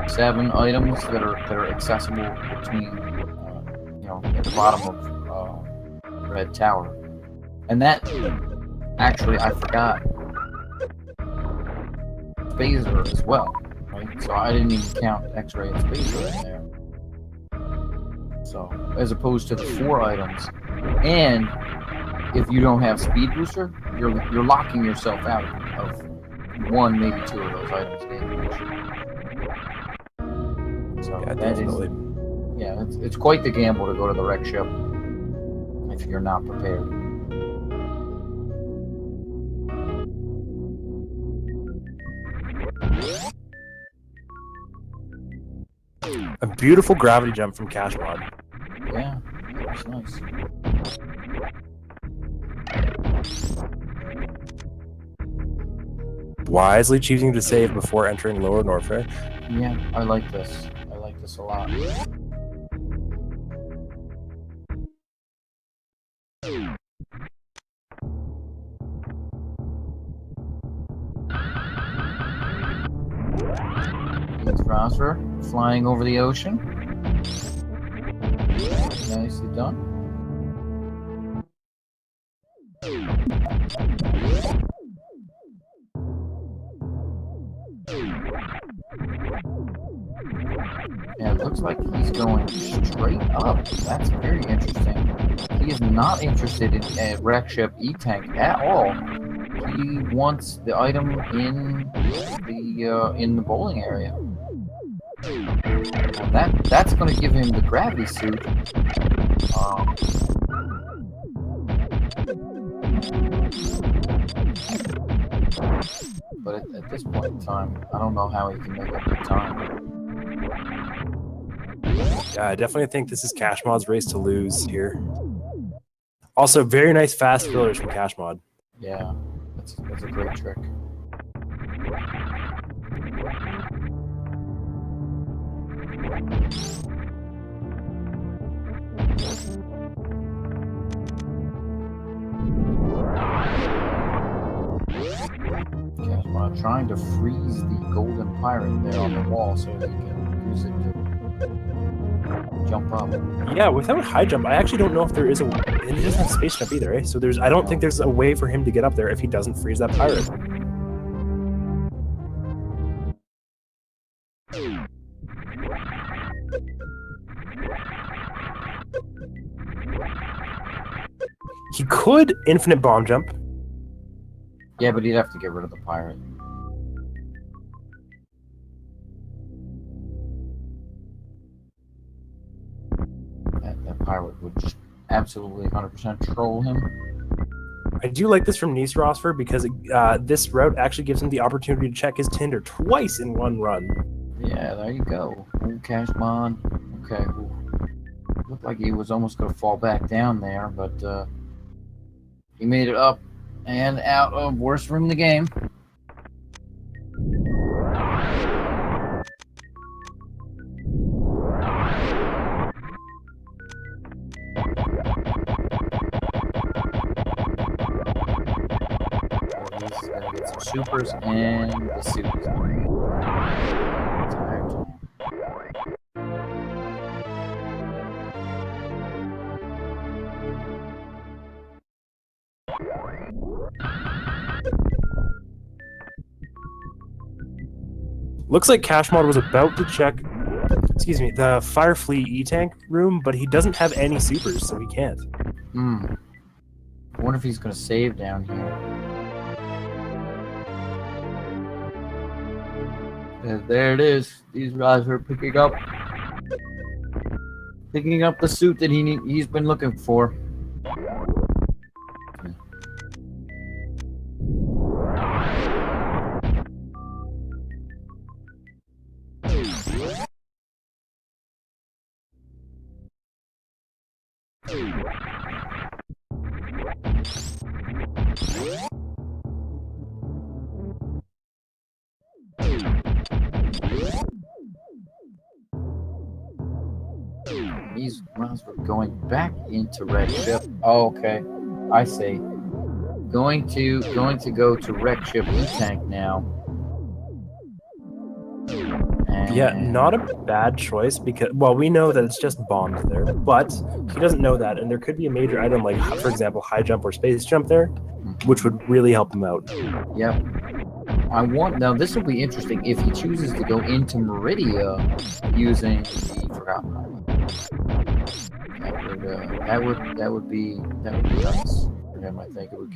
7 items that are accessible between at the bottom of Red Tower. And that actually, I forgot, Phaser as well, right? So I didn't even count X-ray and Phaser in there. So as opposed to the 4 items, and if you don't have speed booster, you're locking yourself out of 1, maybe 2 of those items in. So Yeah, that definitely. it's quite the gamble to go to the wreck ship if you're not prepared. A beautiful gravity jump from kashmod. Yeah, that's nice. Wisely choosing to save before entering lower Norfair. Yeah, I like this. I like this a lot. NeisRosver flying over the ocean. Nicely done. Yeah, it looks like he's going straight up. That's very interesting. He is not interested in a wreck ship E-tank at all. He wants the item in the bowling area. Well, that's going to give him the gravity suit. But at this point in time, I don't know how he can make up the time. Yeah, I definitely think this is kashmod's race to lose here. Also, very nice fast fillers from kashmod. Yeah, that's a great trick. Kashmod trying to freeze the golden pirate there on the wall so they can use it to jump up. Yeah, without high jump, I actually don't know if there is a. And he doesn't have space jump either, eh? So I don't think there's a way for him to get up there if he doesn't freeze that pirate. He could infinite bomb jump. Yeah, but he'd have to get rid of the pirate. absolutely 100% troll him. I do like this from NeisRosver because this route actually gives him the opportunity to check his Tinder twice in one run. Yeah, there you go. Ooh, kashmod. Okay. Ooh. Looked like he was almost going to fall back down there, but he made it up and out of worst room in the game. He's going to get some supers, and the suit is going entire time. Looks like kashmod was about to check, the Firefly E-Tank room, but he doesn't have any supers, so he can't. I wonder if he's going to save down here. There it is. These guys are picking up the suit that he's been looking for. NeisRosver going back into wreck ship. Oh, okay, I see. Going to go to wreck ship E-Tank now. And yeah, not a bad choice because, well, we know that it's just bombed there, but he doesn't know that, and there could be a major item like, for example, high jump or space jump there, which would really help him out. Yep. Now this will be interesting if he chooses to go into Meridia using the Forgotten Highway. That would be nice for him. I think it would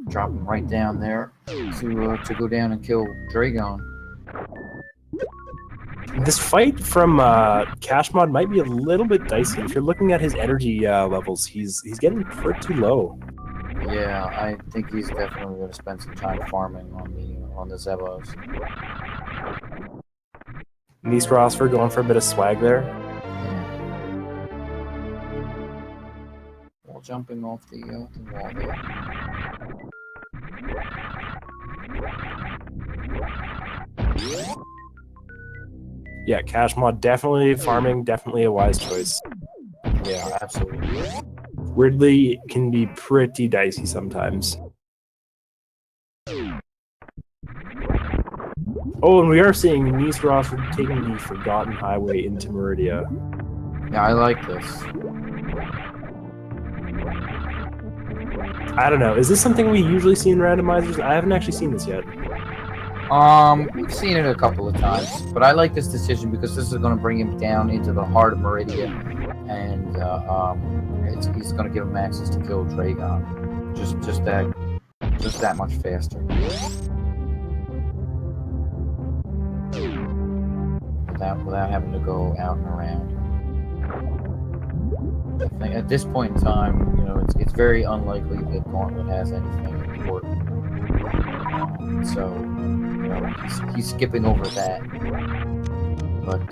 drop him right down there to go down and kill Dragon. This fight from kashmod might be a little bit dicey. If you're looking at his energy levels, he's getting pretty low. Yeah, I think he's definitely going to spend some time farming on the Zebos. NeisRosver going for a bit of swag there. Yeah. While jumping off the wall there. Yeah, kashmod definitely farming, definitely a wise choice. Yeah, absolutely. Ridley can be pretty dicey sometimes. Oh, and we are seeing NeisRosver taking the Forgotten Highway into Meridia. Yeah, I like this. I don't know. Is this something we usually see in randomizers? I haven't actually seen this yet. We've seen it a couple of times, but I like this decision because this is going to bring him down into the heart of Meridia, and he's going to give him access to kill Dragon, just that much faster, without having to go out and around. I think at this point in time, it's very unlikely that Gauntlet has anything important, so. He's skipping over that, but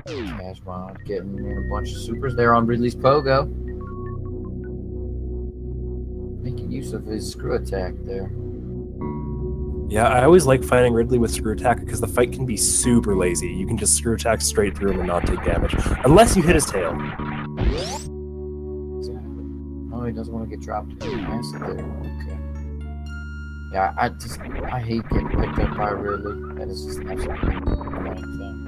kashmod getting in a bunch of supers there on Ridley's Pogo, making use of his screw attack there. Yeah, I always like fighting Ridley with screw attack because the fight can be super lazy. You can just screw attack straight through him and not take damage, unless you hit his tail. Exactly. Oh, he doesn't want to get dropped in the acid there. Okay. Yeah, I hate getting picked up by Ridley. That is just absolutely annoying thing.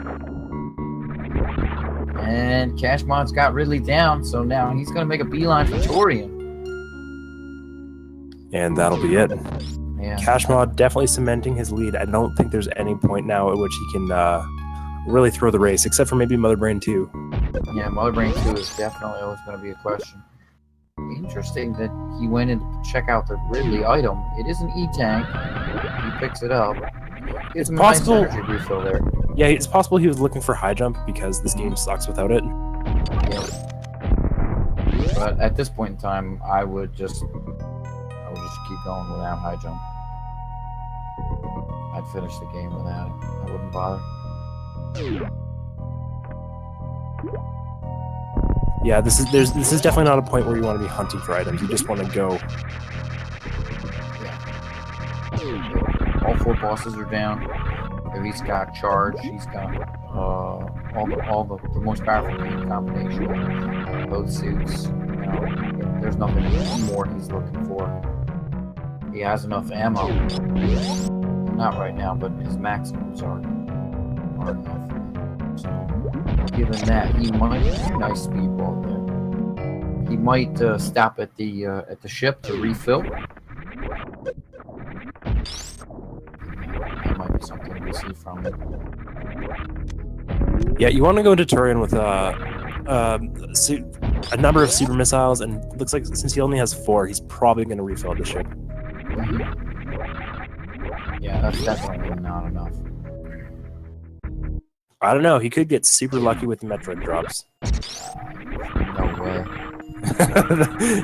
And kashmod's got Ridley down, so now he's going to make a beeline for Torian. And that'll be it. Yeah. kashmod definitely cementing his lead. I don't think there's any point now at which he can really throw the race, except for maybe Mother Brain 2. Yeah, Mother Brain 2 is definitely always going to be a question. interesting that he went in to check out the Ridley item. It is an E-tank. He picks it up. It's a nice energy refill there. Yeah, it's possible he was looking for high jump because this game sucks without it. Yeah. But at this point in time, I would just keep going without high jump. I'd finish the game without it. I wouldn't bother. Yeah, this is definitely not a point where you want to be hunting for items. You just want to go. Yeah. All 4 bosses are down. He's got charge. He's got all the most powerful game combination. Both suits. There's nothing more he's looking for. He has enough ammo. Not right now, but his maximums are enough. So, given that, he might have a nice speedball there. He might stop at the ship to refill. That might be something we see from him. Yeah, you want to go into Turian with a number of super missiles, and it looks like since he only has 4, he's probably going to refill the ship. Yeah, that's definitely not enough. I don't know. He could get super lucky with the Metroid drops. No way.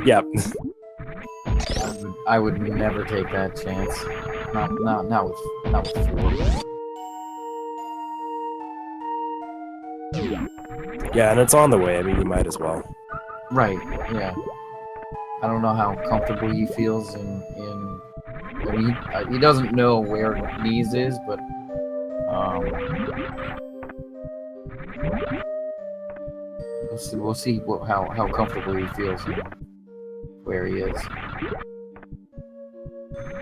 Yeah. I would never take that chance. Not with 4. Yeah, and it's on the way. I mean, you might as well. Right. Yeah. I don't know how comfortable he feels in I mean, he doesn't know where Neis is, but we'll see how comfortable he feels and where he is.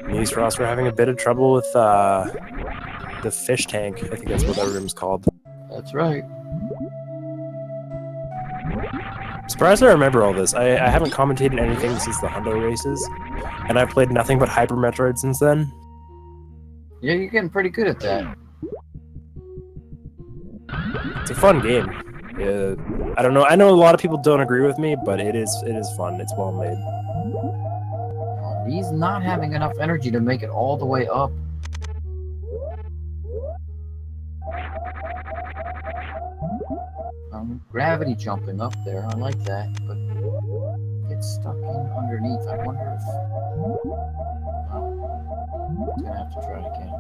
NeisRosver having a bit of trouble with the fish tank. I think that's what that room's called. That's right. I'm surprised I remember all this. I haven't commentated anything since the Hundo races, and I've played nothing but Hyper Metroid since then. Yeah, you're getting pretty good at that. It's a fun game. I don't know. I know a lot of people don't agree with me, but it is fun. It's well made. He's not having enough energy to make it all the way up. Gravity jumping up there. I like that, but gets stuck in underneath. I wonder if... I'm gonna have to try it again.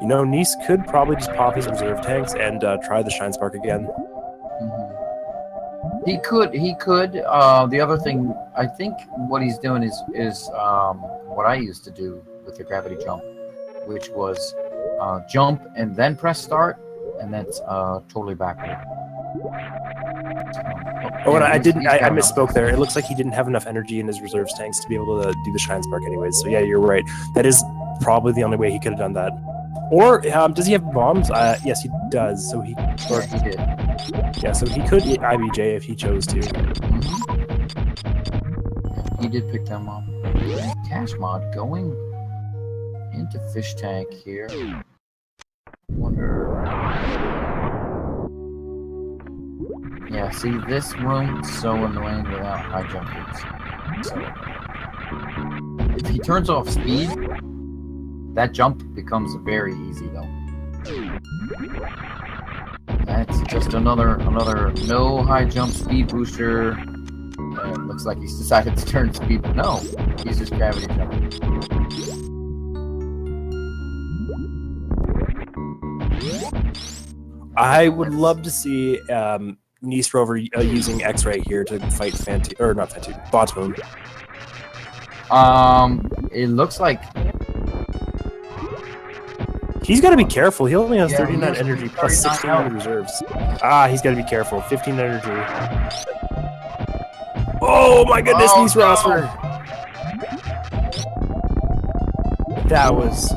You know, Neis could probably just pop his reserve tanks and try the Shine Spark again. He could. The other thing, I think what he's doing is what I used to do with the gravity jump, which was jump and then press start, and that's totally backward. Oh, and I misspoke there. It looks like he didn't have enough energy in his reserves tanks to be able to do the Shine Spark anyways. So yeah, you're right. That is probably the only way he could have done that. Or does he have bombs? Yes, he does. So he did. Yeah, so he could eat IBJ if he chose to. He did pick them up. Kashmod going into fish tank here. Wonder. Yeah, see, this room's so annoying without high jumpers. So if he turns off speed, that jump becomes very easy though. That's just another no high jump speed booster. It looks like he's decided to turn speed, but no, he's just gravity jumping. I would love to see NeisRosver using X-Ray here to fight Bottoon. It looks like he's got to be careful. He only has 39 energy plus 16 reserves. He's got to be careful. 15 energy. Oh my goodness, NeisRosver! No. That was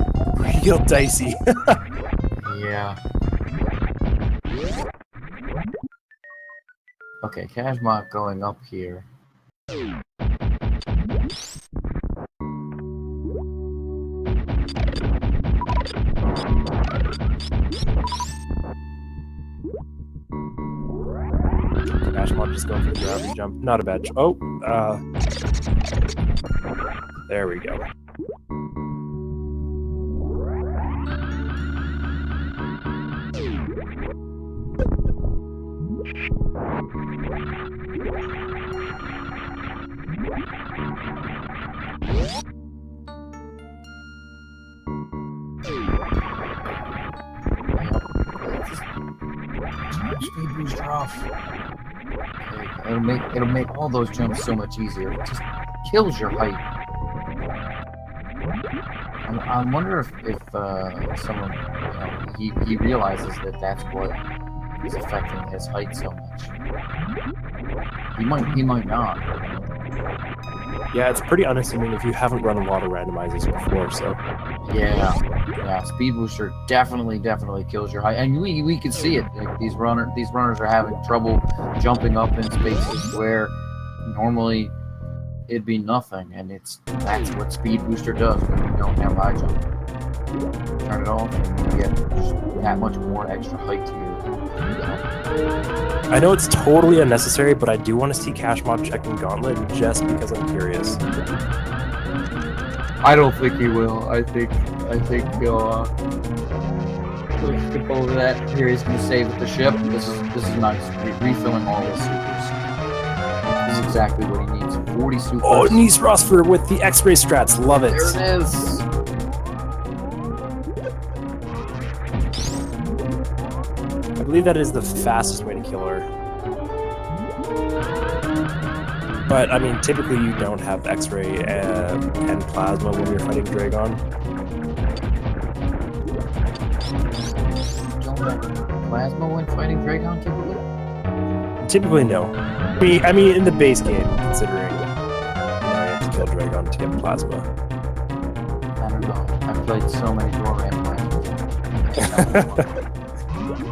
real dicey. Yeah. Okay, kashmod going up here. Kashmod just going for the gravity jump. Not a bad. There we go. Speed booster off. Okay, it'll make all those jumps so much easier. It just kills your height. I wonder if someone, he realizes that that's what is affecting his height so much. He might not. Yeah, it's pretty unassuming if you haven't run a lot of randomizers before. So yeah, speed booster definitely kills your height, and we can see it. Like these runners are having trouble jumping up in spaces where normally it'd be nothing, and that's what speed booster does when you don't have high jump. Turn it off, and you get just that much more extra height to you. I know it's totally unnecessary, but I do want to see kashmod checking Gauntlet just because I'm curious. I don't think he will. I think he'll skip over that. Here he's gonna save with the ship. This is nice. Refilling all his supers. This is exactly what he needs. 40 supers. Oh, NeisRosver with the X-ray strats. Love it. There it is. I believe that is the fastest way to kill her. But, I mean, typically you don't have X-ray and plasma when you're fighting Dragon. You don't have plasma when fighting Dragon, typically? Typically, no. I mean, in the base game, considering you have to kill Dragon to get plasma. I don't know. I've played so many Doran plasmas.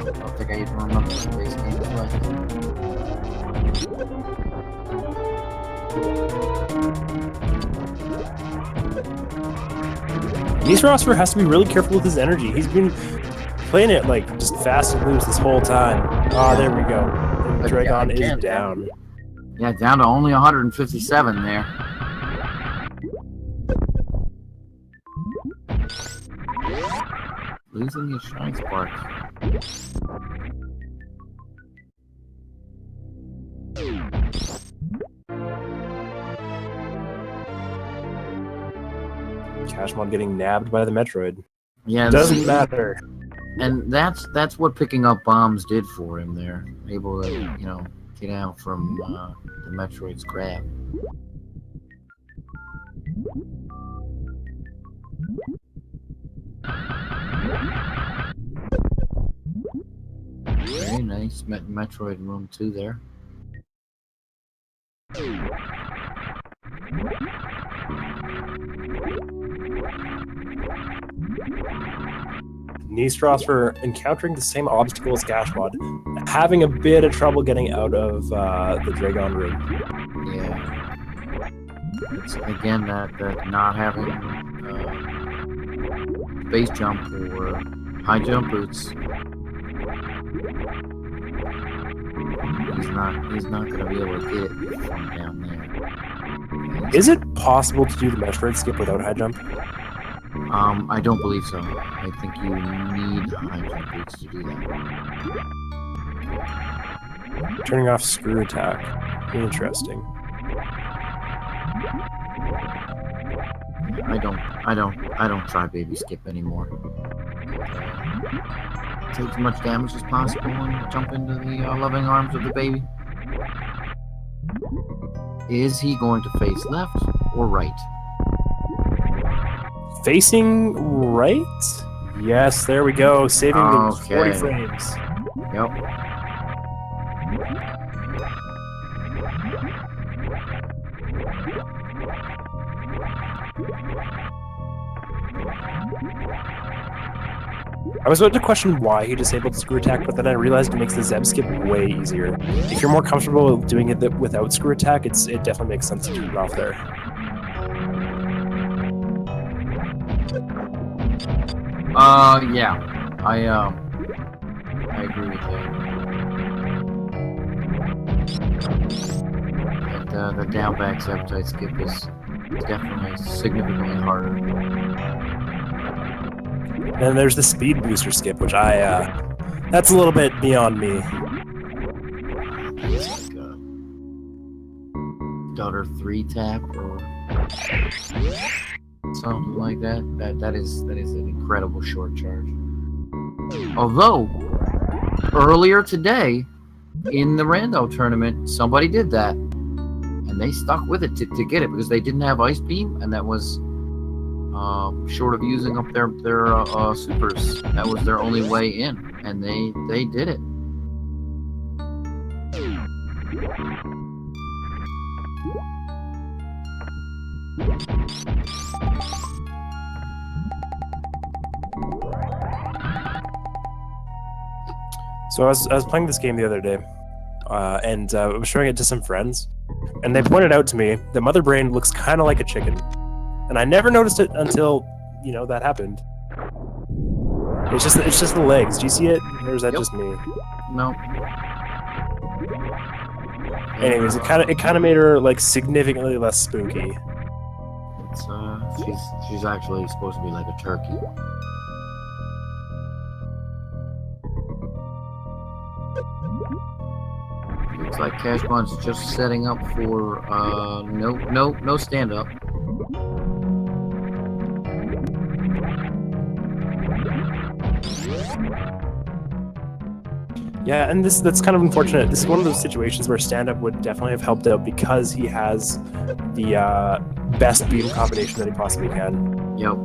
I don't think I even remember what the base game was like. NeisRosver has to be really careful with his energy. He's been playing it like just fast and loose this whole time. Ah, there we go. And Dragon is down. Yeah, down to only 157 there. Losing his shine spark. kashmod getting nabbed by the Metroid. Yeah, Doesn't matter. And that's what picking up bombs did for him there. Able to, get out from the Metroid's grab. Very nice. Metroid room 2 there. NeisRosver encountering the same obstacle as kashmod, having a bit of trouble getting out of the Dragon room. Yeah. It's again that not having base jump or high jump boots. He's not gonna be able to get it from down there. Is it possible to do the Metroid skip without high jump? I don't believe so. I think you need high jump boots to do that. Turning off screw attack. Interesting. I don't try baby skip anymore. Take as much damage as possible and jump into the loving arms of the baby. Is he going to face left or right? Facing right? Yes, there we go. Saving the 40 frames. Yep. I was about to question why he disabled screw attack, but then I realized it makes the Zeb skip way easier. If you're more comfortable doing it without screw attack, it definitely makes sense to turn it off there. Yeah. I agree with that. The down back appetite skip is definitely significantly harder. And there's the speed booster skip, which that's a little bit beyond me. It's like a Stutter 3 tap or something like that. That is an incredible short charge. Although earlier today in the rando tournament, somebody did that, and they stuck with it to get it because they didn't have ice beam, and that was short of using up their supers. That was their only way in, and they did it. So I was playing this game the other day, and I was showing it to some friends, and they pointed out to me that Mother Brain looks kind of like a chicken, and I never noticed it until that happened. It's just the legs. Do you see it, or is that just me? No. Anyways, it kind of made her like significantly less spooky. It's she's actually supposed to be like a turkey. Looks like Kashmod's just setting up for no stand up. Yeah, and that's kind of unfortunate. This is one of those situations where stand-up would definitely have helped out because he has the best beam combination that he possibly can. Yep.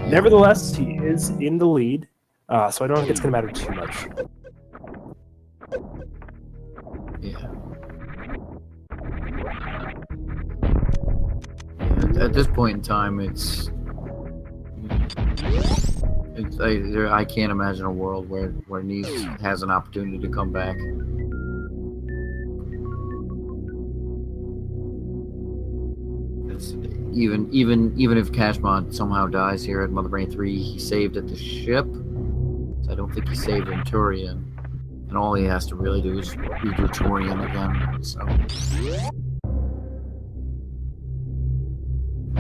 Nevertheless, he is in the lead, so I don't think it's going to matter too much. Yeah. At this point in time, I can't imagine a world where Neis has an opportunity to come back. It's, even if Kashmod somehow dies here at Mother Brain 3, he saved at the ship. So I don't think he saved in Turian, and all he has to really do is redo Turian again. So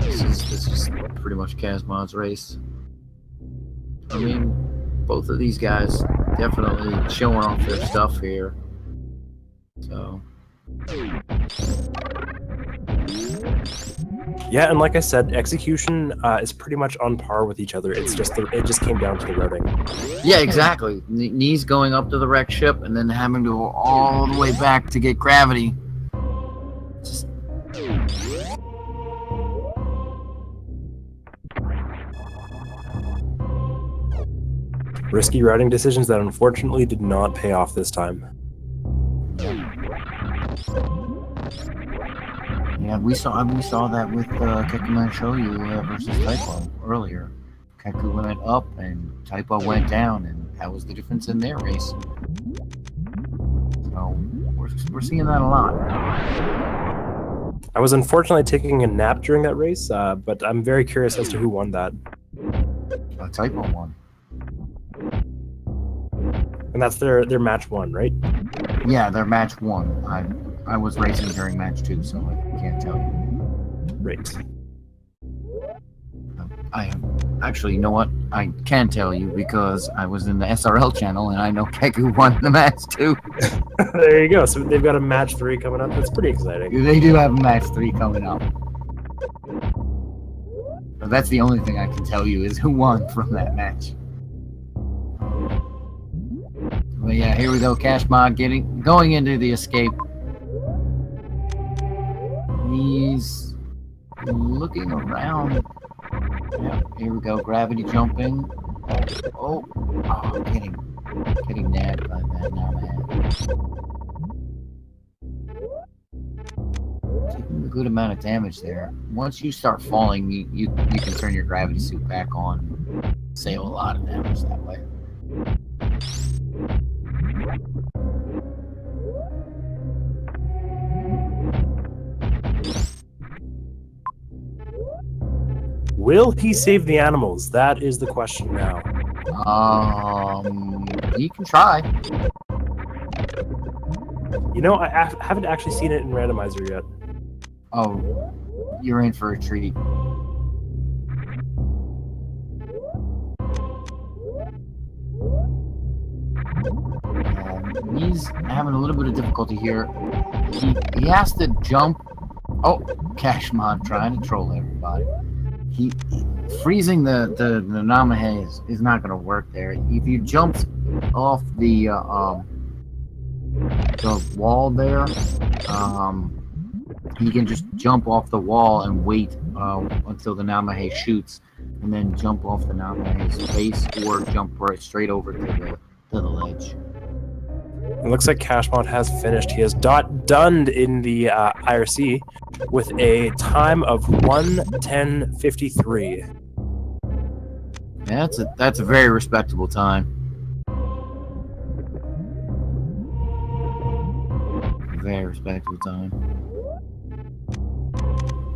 this is pretty much Kashmod's race. I mean, both of these guys definitely showing off their stuff here. So. Yeah, and like I said, execution is pretty much on par with each other. It just came down to the routing. Yeah, exactly. Neis going up to the wreck ship and then having to go all the way back to get gravity. Just. Risky routing decisions that unfortunately did not pay off this time. Yeah, we saw that with Kekuman Shoyu versus Taipo earlier. Keku went up and Taipo went down, and that was the difference in their race. So we're seeing that a lot. I was unfortunately taking a nap during that race, but I'm very curious as to who won that. Taipo won. And that's their match one, right? Yeah, their match one. I was racing during match 2, so I can't tell you. Right. I actually, you know what? I can tell you because I was in the SRL channel and I know Keku won the match 2. There you go. So they've got a match 3 coming up. That's pretty exciting. They do have a match 3 coming up. But that's the only thing I can tell you is who won from that match. But yeah, here we go. Kashmod going into the escape. He's looking around. Yeah, here we go. Gravity jumping. Oh, getting nabbed by that now, man. Taking a good amount of damage there. Once you start falling, you can turn your gravity suit back on. Save a lot of damage that way. Will he save the animals? That is the question now. He can try. You know, I haven't actually seen it in Randomizer yet. Oh, you're in for a treat. He's having a little bit of difficulty here. He has to jump. Oh, Kashmod trying to troll everybody. He freezing the Namahe is not going to work there. If you jumped off the wall there, he can just jump off the wall and wait until the Namahe shoots, and then jump off the Namahe's face or jump right straight over to the ledge. It looks like kashmod has finished. He has dunned in the IRC with a time of 1:10:53. Yeah, that's a very respectable time. Very respectable time.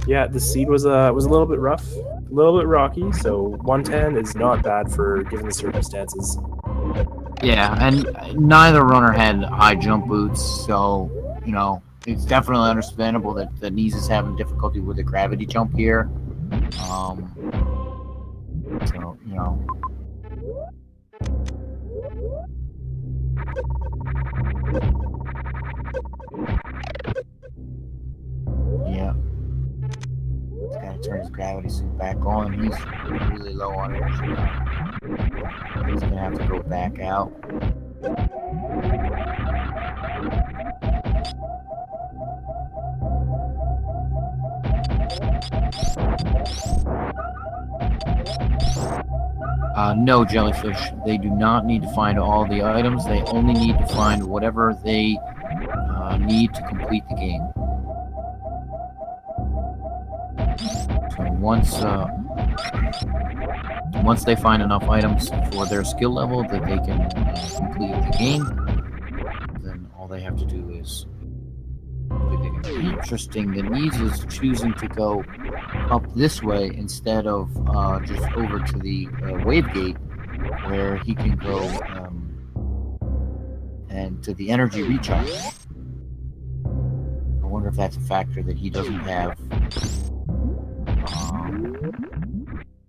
Yeah, the seed was a little bit rough, a little bit rocky. So 1:10 is not bad for given the circumstances. Yeah, and neither runner had high jump boots, so you know it's definitely understandable that Neis is having difficulty with the gravity jump here. So you know. Yeah. He's got to turn his gravity suit back on. He's really low on energy now. He's going to have to go back out. No, jellyfish. They do not need to find all the items. They only need to find whatever they need to complete the game. So once they find enough items for their skill level that they can complete the game, then all they have to do is complete the game. Interesting that Neis is choosing to go up this way instead of just over to the wave gate, where he can go and to the energy recharge. I wonder if that's a factor that he doesn't have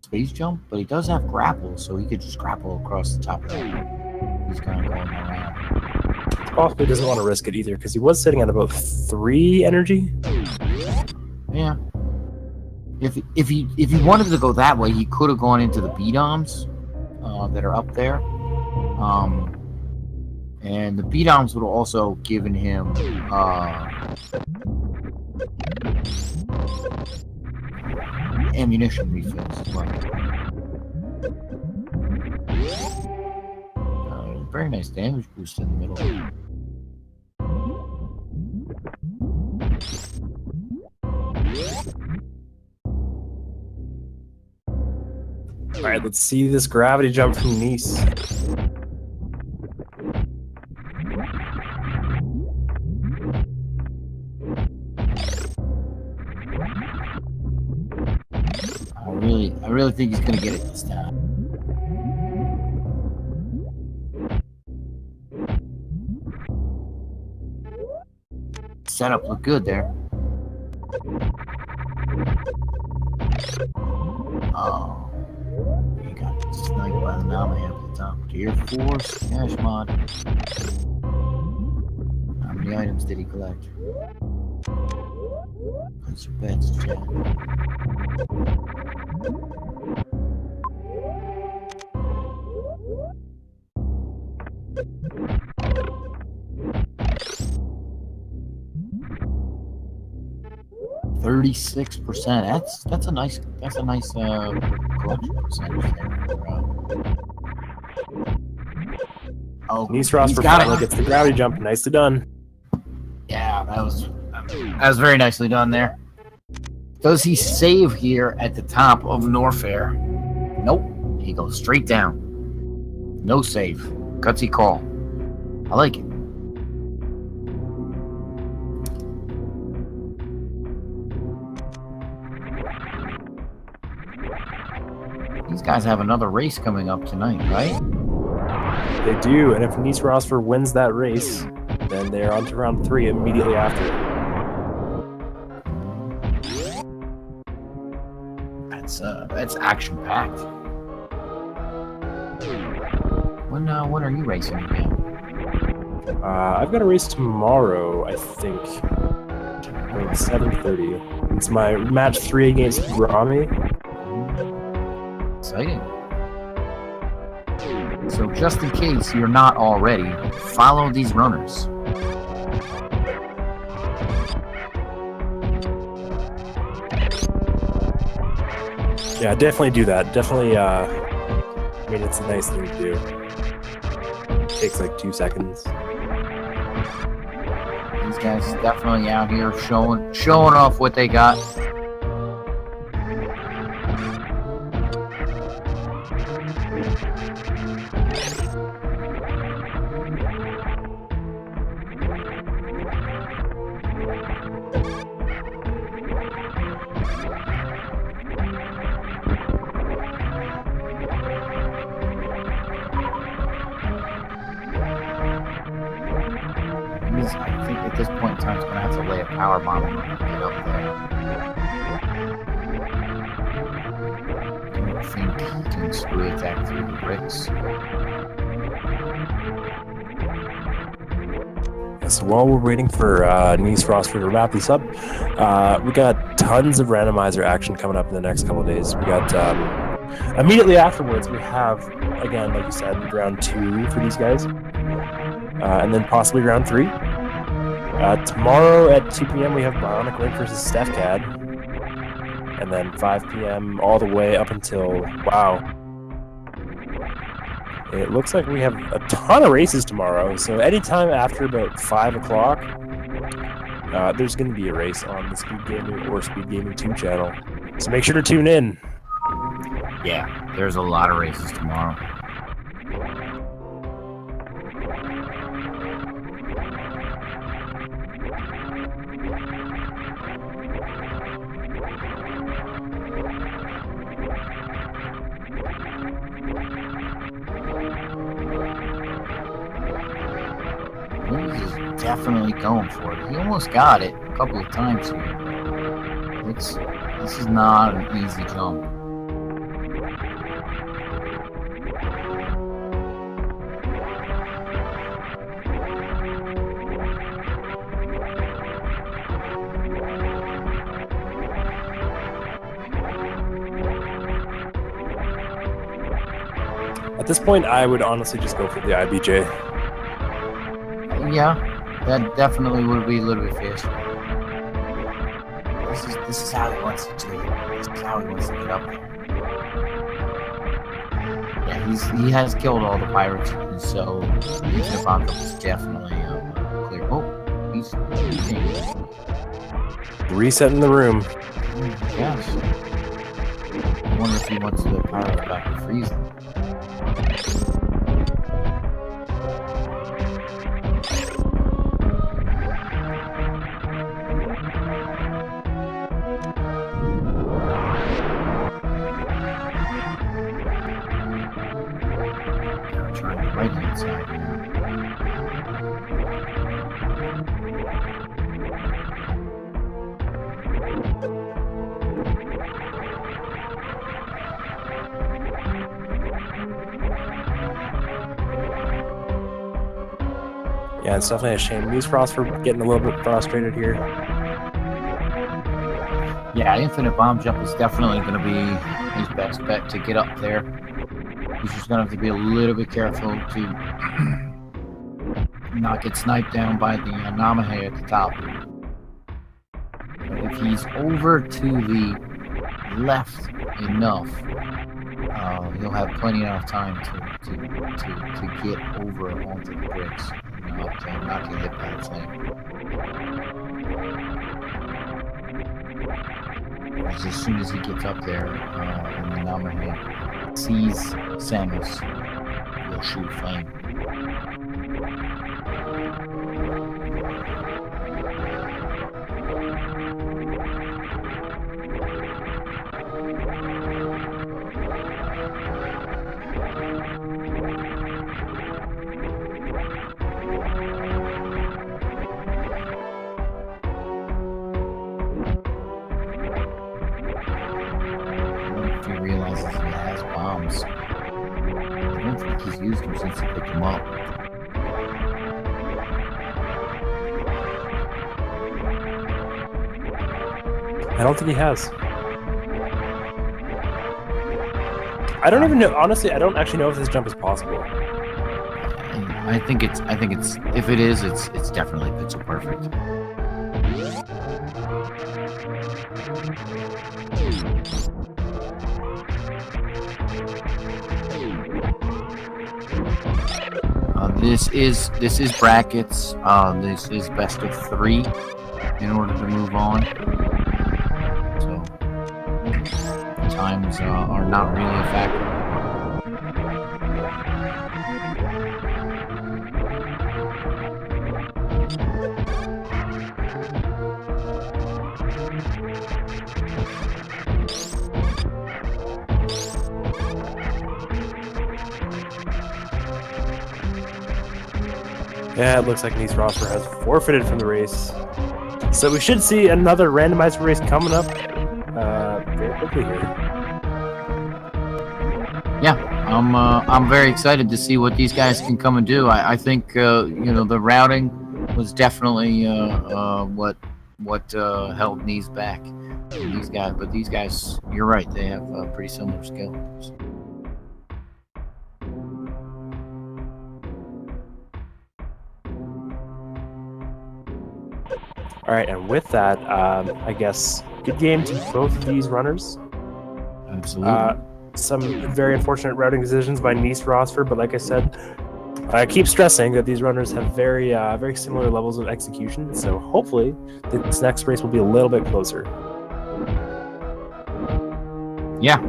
space jump, but he does have grapple, so he could just grapple across the top of that. He's kind of going around. Possibly doesn't want to risk it either because he was sitting at about 3 energy. Yeah. If he wanted to go that way, he could have gone into the B-doms that are up there. And the B-doms would have also given him ammunition refills as well. Very nice damage boost in the middle. Alright, let's see this gravity jump from Neis. I really think he's gonna get it this time. Setup looked good there. Oh, he got sniped by the Namahe up the top. Gear Force, kashmod. How many items did he collect? Place your bets, Chad. %. That's a nice collection percentage there. NeisRosver finally gets the gravity jump. Nicely done. Yeah, that was very nicely done there. Does he save here at the top of Norfair? Nope. He goes straight down. No save. Gutsy call. I like it. These guys have another race coming up tonight, right? They do, and if NeisRosver wins that race, then they're on to round 3 immediately after. That's action packed. When are you racing again? I've got a race tomorrow, I think. Around 7:30. It's my match 3 against Rami. Exciting. So just in case you're not already, follow these runners. Yeah, definitely do that. Definitely, I mean, it's a nice thing to do. It takes like 2 seconds. These guys definitely out here showing off what they got. I think at this point in time, it's going to have to lay a power bomb and get up there. I don't think he can screw attack through the bricks. Yeah, so while we're waiting for NeisRosver to wrap this up, we got tons of randomizer action coming up in the next couple of days. We got immediately afterwards, we have, again, like you said, round 2 for these guys. And then possibly round 3. Tomorrow at 2 p.m. we have Bionic Link versus StephCad. And then 5 p.m. all the way up until, wow. It looks like we have a ton of races tomorrow. So anytime after about 5 o'clock, there's going to be a race on the Speed Gaming or Speed Gaming 2 channel. So make sure to tune in. Yeah, there's a lot of races tomorrow. He's definitely going for it. He almost got it a couple of times here. This is not an easy jump. At this point, I would honestly just go for the IBJ. Yeah, that definitely would be a little bit faster. This is how he wants to do it. This is how he wants to get up there. Yeah, he has killed all the pirates, and so the apocalypse is definitely clear. Oh, he's Resetting the room. Yes. I wonder if he wants the pirates back to freeze them. Right inside now. Yeah, it's definitely a shame. NeisRosver getting a little bit frustrated here. Yeah, infinite bomb jump is definitely going to be his best bet to get up there. He's just going to have to be a little bit careful to not get sniped down by the Namahe at the top. But if he's over to the left enough, he'll have plenty enough time to get over onto the bricks and not get hit by the flame. As soon as he gets up there, and the Namahe sees Samus, troubleshoot thing. If he realizes he has bombs. I don't think he's used them since he picked them up. I don't think he has. I don't even know. Honestly, I don't actually know if this jump is possible. I think it's. If it is, it's definitely pixel perfect. This is brackets. This is best of 3 in order to move on. So times are not really a factor. Yeah, it looks like NeisRosver has forfeited from the race. So we should see another randomizer race coming up very quickly here. Yeah, I'm very excited to see what these guys can come and do. I think the routing was definitely what held Neis back. These guys, you're right. They have pretty similar skills. All right, and with that, I guess good game to both of these runners. Absolutely. Some very unfortunate routing decisions by NeisRosver, but like I said, I keep stressing that these runners have very similar levels of execution. So hopefully, this next race will be a little bit closer. Yeah.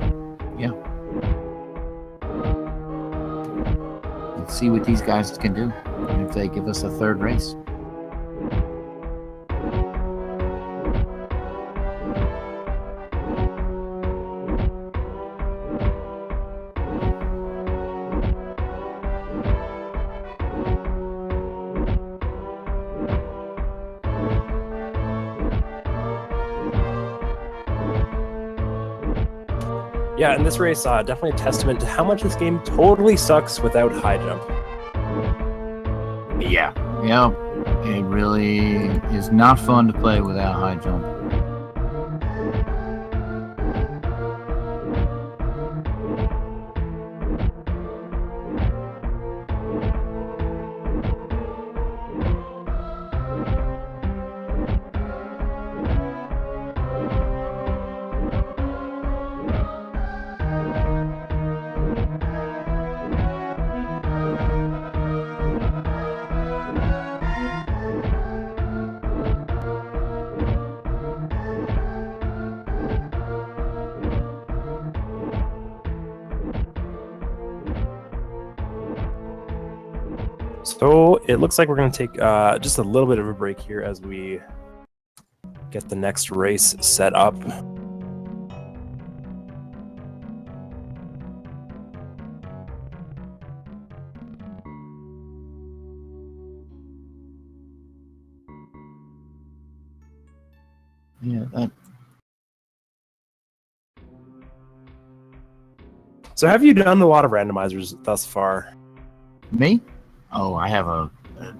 Let's see what these guys can do, and if they give us a third race. Yeah, and this race definitely a testament to how much this game totally sucks without high jump. Yeah, it really is not fun to play without high jump. So it looks like we're going to take just a little bit of a break here as we get the next race set up. Yeah. So have you done a lot of randomizers thus far? Me? Oh, I have a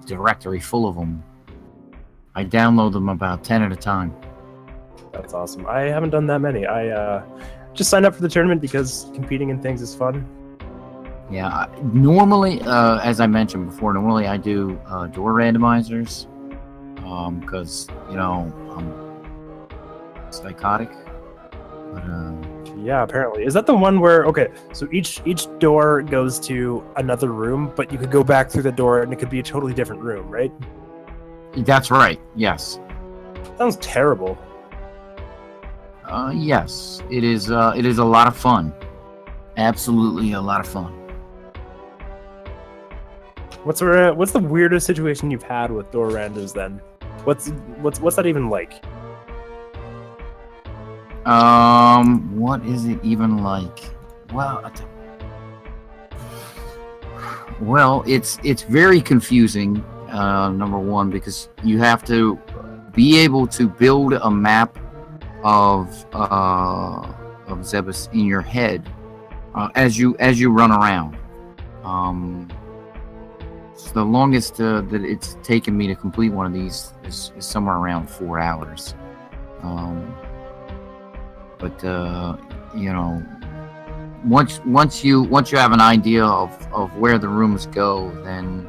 directory full of them. I download them about 10 at a time. That's awesome. I haven't done that many. I just signed up for the tournament because competing in things is fun. Yeah, normally, as I mentioned before, normally I do door randomizers because, I'm psychotic. But, yeah, apparently. Is that the one where, okay, so each door goes to another room, but you could go back through the door and it could be a totally different room, right? That's right, yes. Sounds terrible. Yes, it is a lot of fun. Absolutely a lot of fun. What's the weirdest situation you've had with door randoms then? What's that even like? What is it even like? Well, it's very confusing. Number one, because you have to be able to build a map of Zebus in your head as you run around. So the longest that it's taken me to complete one of these is somewhere around 4 hours. But you know, once you have an idea of where the rooms go, then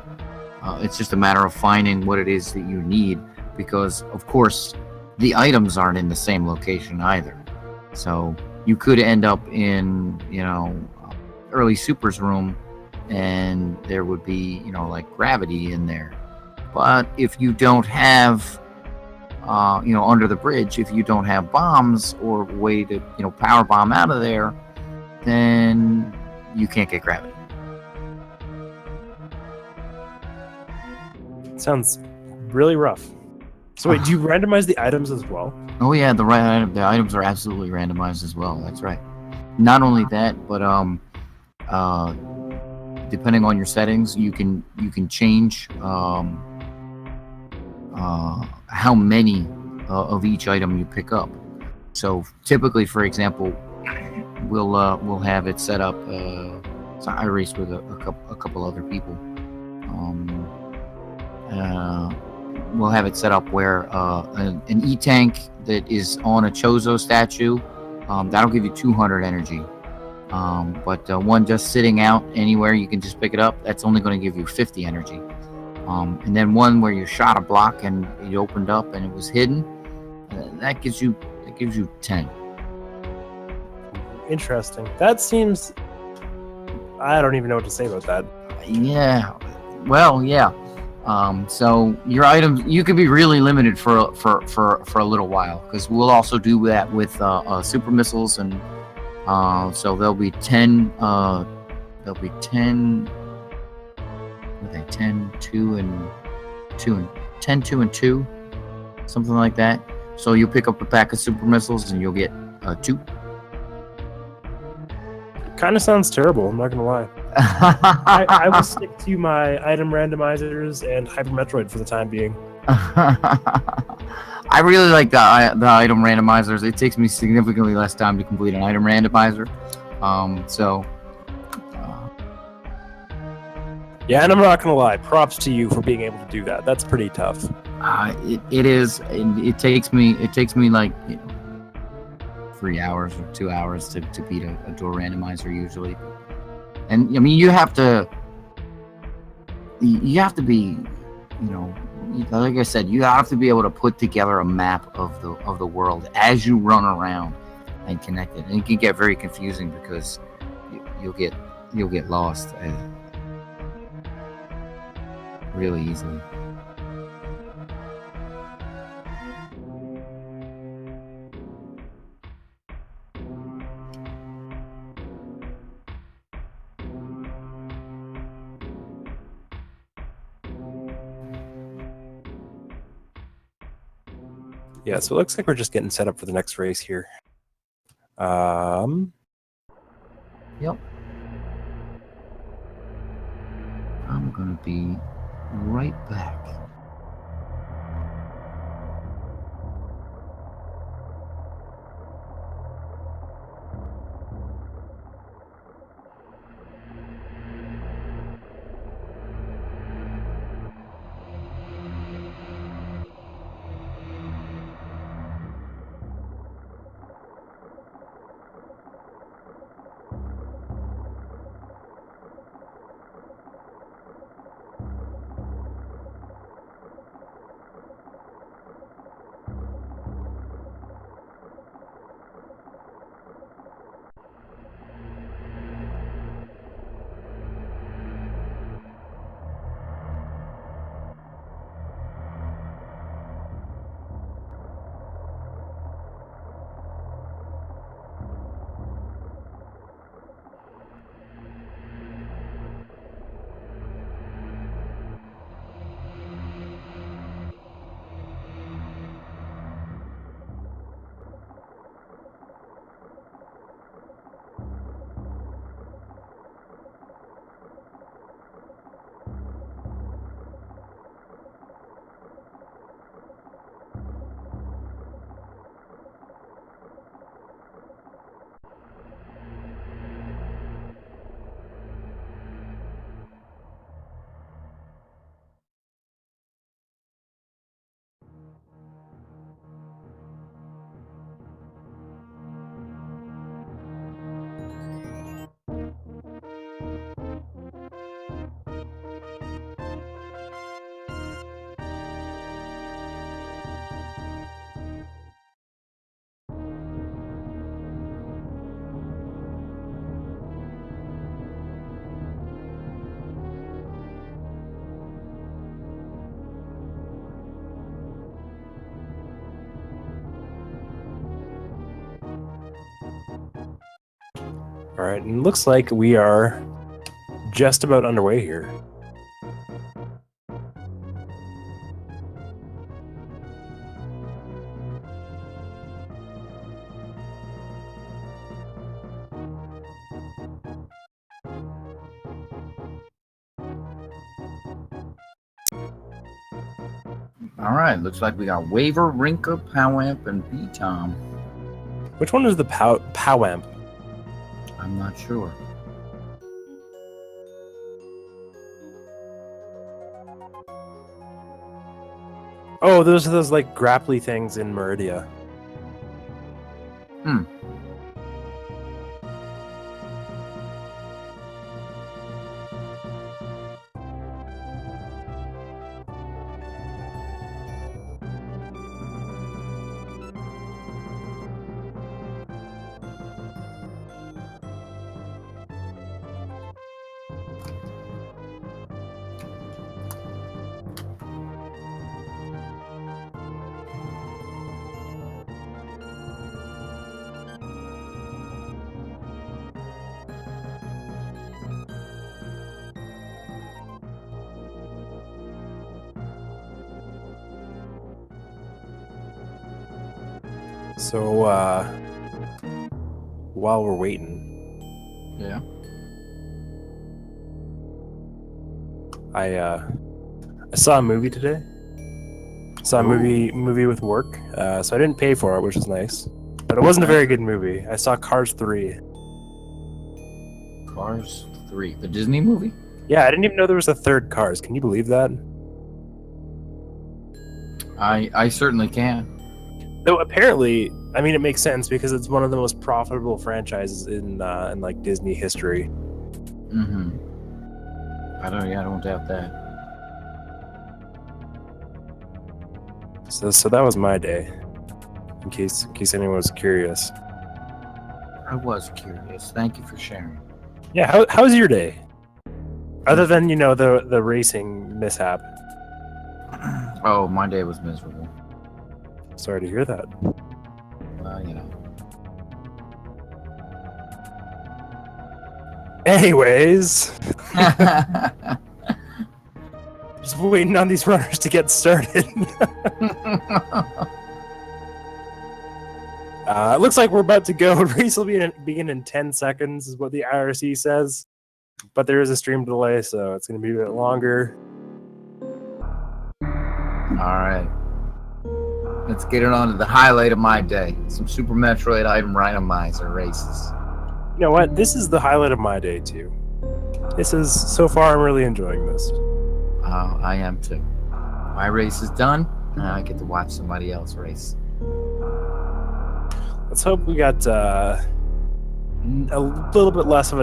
it's just a matter of finding what it is that you need, because of course the items aren't in the same location either. So you could end up in, early Super's room, and there would be, like gravity in there. But if you don't have, under the bridge, if you don't have bombs or way to, power bomb out of there, then you can't get gravity. Sounds really rough. So wait, do you randomize the items as well? Oh yeah, the items are absolutely randomized as well. That's right. Not only that, but depending on your settings, you can change how many of each item you pick up. So typically, for example, we'll have it set up. So I race with a couple other people. We'll have it set up where an E-tank that is on a Chozo statue, that'll give you 200 energy. But one just sitting out anywhere, you can just pick it up, that's only going to give you 50 energy. And then one where you shot a block and it opened up and it was hidden, that gives you 10. Interesting. That seems... I don't even know what to say about that. Yeah. Well, yeah. So your items, you could be really limited for a little while, because we'll also do that with super missiles, and so there'll be 10. There'll be 10. What are they? 10, 2, and 2, and 10, 2, and 2, something like that. So you'll pick up a pack of super missiles, and you'll get 2. Kind of sounds terrible, I'm not gonna lie. I will stick to my item randomizers and Hyper Metroid for the time being. I really like the item randomizers. It takes me significantly less time to complete an item randomizer. Yeah, and I'm not gonna lie, props to you for being able to do that. That's pretty tough. It is. It takes me like 3 hours or 2 hours to beat a door randomizer usually. And I mean, you have to be, like I said, you have to be able to put together a map of the world as you run around and connect it. And it can get very confusing because you'll get lost really easily. Yeah, so it looks like we're just getting set up for the next race here. Yep. I'm gonna be right back. All right, and it looks like we are just about underway here. All right, looks like we got Waver, Rinka, Powamp, and B-Tom. Which one is the Powamp? I'm not sure. Oh, those are those like grapply things in Meridia. So, while we're waiting, Yeah. I saw a movie today. Saw a movie with work, so I didn't pay for it, which is nice. But it wasn't a very good movie. I saw Cars 3. Cars 3, the Disney movie? Yeah, I didn't even know there was a third Cars. Can you believe that? I certainly can. Though apparently, I mean, it makes sense because it's one of the most profitable franchises in like Disney history. Mm-hmm. I don't doubt that. So that was my day. In case anyone was curious. I was curious. Thank you for sharing. Yeah, how was your day? Other than, the racing mishap. Oh, my day was miserable. Sorry to hear that. Anyways, just waiting on these runners to get started. It looks like we're about to go. Race will begin in 10 seconds, is what the IRC says. But there is a stream delay, so it's going to be a bit longer. All right. Let's get it on to the highlight of my day. Some Super Metroid item randomizer races. You know what? This is the highlight of my day, too. So far, I'm really enjoying this. I am, too. My race is done, and I get to watch somebody else race. Let's hope we got a little bit less of a